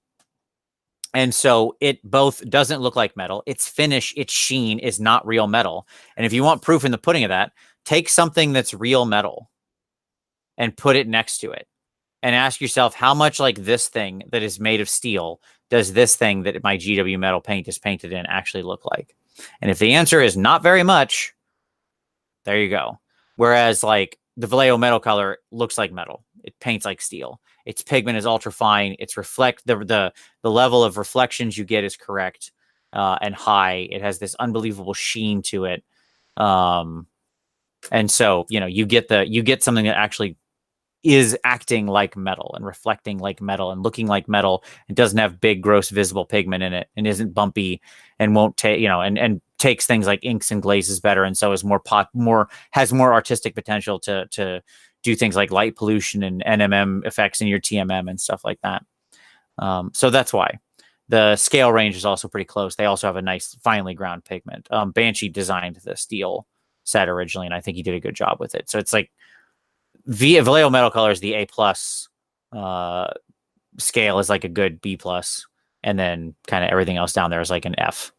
so it both doesn't look like metal. Its finish, its sheen is not real metal. And if you want proof in the pudding of that, take something that's real metal and put it next to it and ask yourself how much like this thing that is made of steel does this thing that my GW metal paint is painted in actually look like? And if the answer is not very much, there you go. Whereas like the Vallejo metal color looks like metal. It paints like steel. Its pigment is ultra fine. It's the level of reflections you get is correct and high. It has this unbelievable sheen to it. And so, you know, you get something that actually is acting like metal and reflecting like metal and looking like metal. It doesn't have big, gross, visible pigment in it and isn't bumpy and won't take, you know, and takes things like inks and glazes better. And so is has more artistic potential to do things like light pollution and NMM effects in your TMM and stuff like that. So that's why the scale range is also pretty close. They also have a nice finely ground pigment. Banshee designed the steel set originally, and I think he did a good job with it. So it's like Vallejo metal color is the A+. Scale is like a good B+, and then kind of everything else down there is like an F.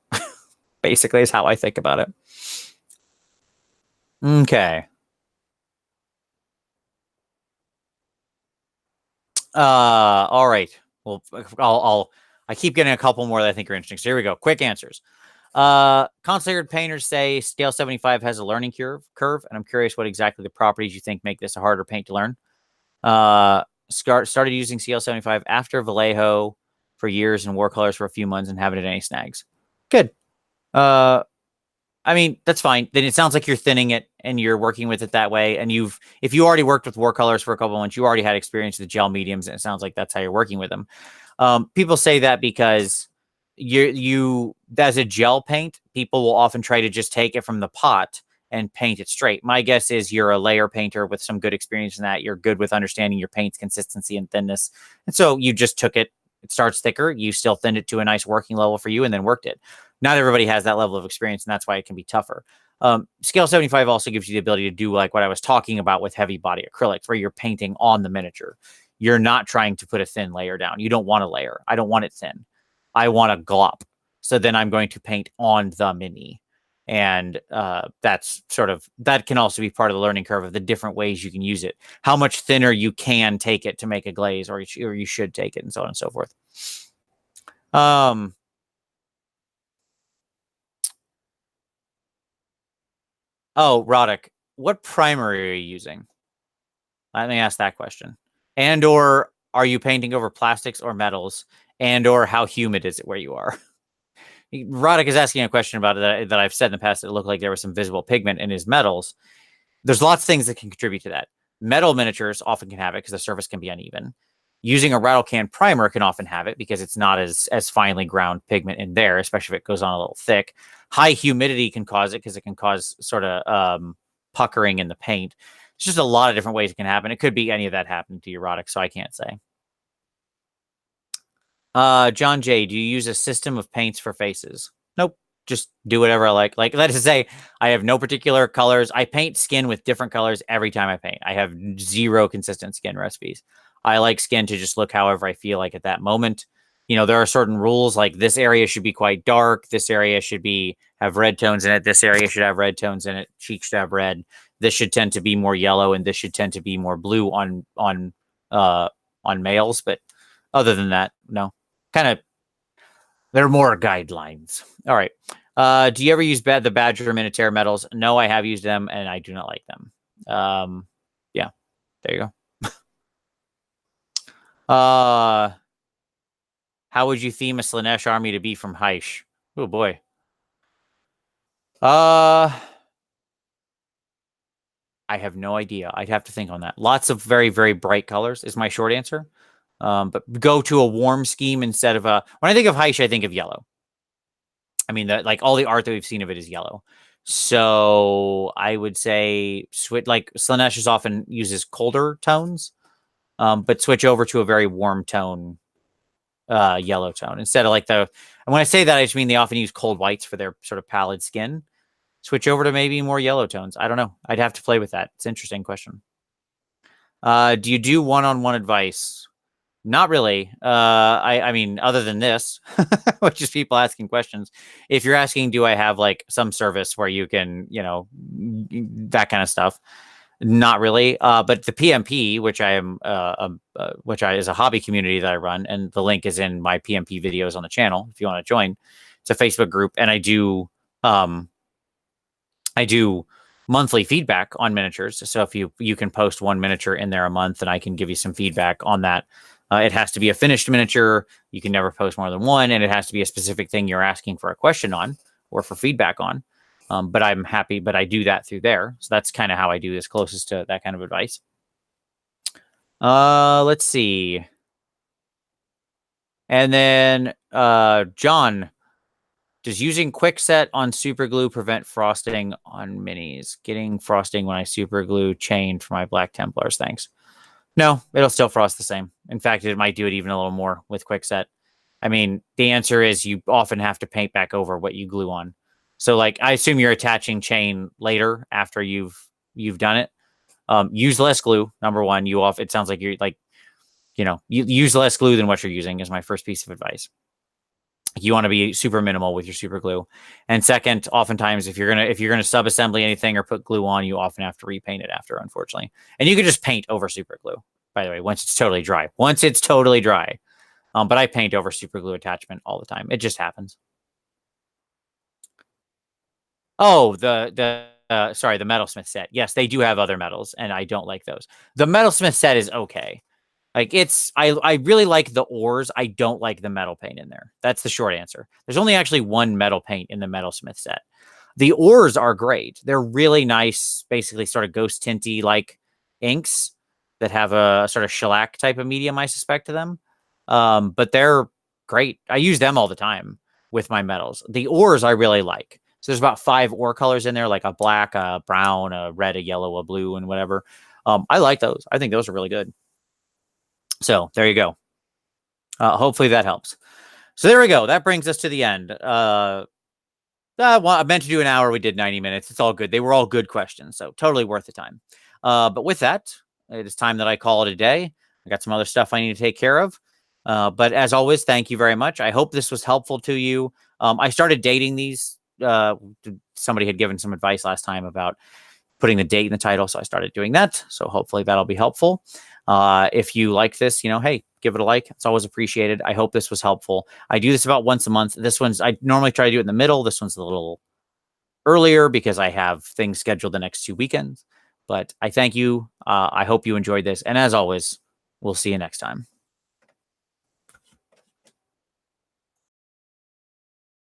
Basically, is how I think about it. Okay. All right. Well, I keep getting a couple more that I think are interesting. So here we go. Quick answers. Considered painters say scale 75 has a learning curve, and I'm curious what exactly the properties you think make this a harder paint to learn. Started using scale 75 after Vallejo for years and wore colors for a few months and haven't had any snags. Good. I mean, that's fine. Then it sounds like you're thinning it and you're working with it that way. And if you already worked with watercolors for a couple of months, you already had experience with gel mediums, and it sounds like that's how you're working with them. People say that because you as a gel paint, people will often try to just take it from the pot and paint it straight. My guess is you're a layer painter with some good experience in that. You're good with understanding your paint's consistency and thinness. And so you just took it. It starts thicker. You still thinned it to a nice working level for you and then worked it. Not everybody has that level of experience, and that's why it can be tougher. Scale 75 also gives you the ability to do like what I was talking about with heavy body acrylics, where you're painting on the miniature. You're not trying to put a thin layer down. You don't want a layer. I don't want it thin. I want a glop. So then I'm going to paint on the mini. And that's that can also be part of the learning curve of the different ways you can use it. How much thinner you can take it to make a glaze, or you should take it, and so on and so forth. Oh, Roddick, what primer are you using? Let me ask that question. And or are you painting over plastics or metals? And or how humid is it where you are? Roddick is asking a question about it that I've said in the past that it looked like there was some visible pigment in his metals. There's lots of things that can contribute to that. Metal miniatures often can have it because the surface can be uneven. Using a rattle can primer can often have it because it's not as finely ground pigment in there, especially if it goes on a little thick. High humidity can cause it because it can cause sort of puckering in the paint. It's just a lot of different ways it can happen. It could be any of that happening to your Roddick, so I can't say. John J, do you use a system of paints for faces? Nope. Just do whatever I like. Like, that is to say, I have no particular colors. I paint skin with different colors every time I paint. I have zero consistent skin recipes. I like skin to just look however I feel like at that moment. You know, there are certain rules, like this area should be quite dark. This area should have red tones in it. This area should have red tones in it. Cheeks should have red. this should tend to be more yellow, and this should tend to be more blue on males. But other than that, no, kind of they're more guidelines. All right. Do you ever use the Badger Minotaur metals? No, I have used them, and I do not like them. Yeah, there you go. How would you theme a Slaanesh army to be from Heish? Oh boy. I have no idea. I'd have to think on that. Lots of very, very bright colors is my short answer. But go to a warm scheme instead of a. When I think of Heish, I think of yellow. I mean, like all the art that we've seen of it is yellow. So I would say like Slaanesh often uses colder tones, but switch over to a very warm tone, yellow tone instead of like the. And when I say that, I just mean they often use cold whites for their sort of pallid skin. Switch over to maybe more yellow tones. I don't know. I'd have to play with that. It's an interesting question. Do you do one-on-one advice? Not really. I mean, other than this, which is people asking questions. If you're asking, do I have like some service where you can, that kind of stuff? Not really. But the PMP, which I am, is a hobby community that I run, and the link is in my PMP videos on the channel. If you want to join, it's a Facebook group, and I do monthly feedback on miniatures. So if you can post one miniature in there a month, and I can give you some feedback on that. It has to be a finished miniature. You can never post more than one, and it has to be a specific thing you're asking for a question on or for feedback on. But I'm happy, but I do that through there. So that's kind of how I do this, closest to that kind of advice. Let's see. And then John, does using quickset on superglue prevent frosting on minis? Getting frosting when I superglue chain for my Black Templars, thanks. No, it'll still frost the same. In fact, it might do it even a little more with quickset. I mean, the answer is you often have to paint back over what you glue on. So, like, I assume you're attaching chain later after you've done it. Use less glue. Number one, it sounds like you're like, you use less glue than what you're using is my first piece of advice. You want to be super minimal with your super glue. And second, oftentimes if you're gonna sub-assembly anything or put glue on, you often have to repaint it after, unfortunately. And you can just paint over super glue, by the way, once it's totally dry. But I paint over super glue attachment all the time. It just happens. Oh, the metalsmith set. Yes, they do have other metals, and I don't like those. The metalsmith set is okay. Like I really like the ores. I don't like the metal paint in there. That's the short answer. There's only actually one metal paint in the metalsmith set. The ores are great. They're really nice, basically sort of ghost tinty like inks that have a sort of shellac type of medium, I suspect, to them. But they're great. I use them all the time with my metals. The ores I really like. So there's about 5 ore colors in there, like a black, a brown, a red, a yellow, a blue, and whatever. I like those. I think those are really good. So there you go. Hopefully that helps. So there we go. That brings us to the end. I meant to do an hour. We did 90 minutes. It's all good. They were all good questions. So totally worth the time. But with that, it is time that I call it a day. I got some other stuff I need to take care of. But as always, thank you very much. I hope this was helpful to you. I started dating these. Somebody had given some advice last time about putting the date in the title. So I started doing that. So hopefully that'll be helpful. If you like this, hey, give it a like. It's always appreciated. I hope this was helpful. I do this about once a month. I normally try to do it in the middle. This one's a little earlier because I have things scheduled the next 2 weekends. But I thank you. I hope you enjoyed this. And as always, we'll see you next time.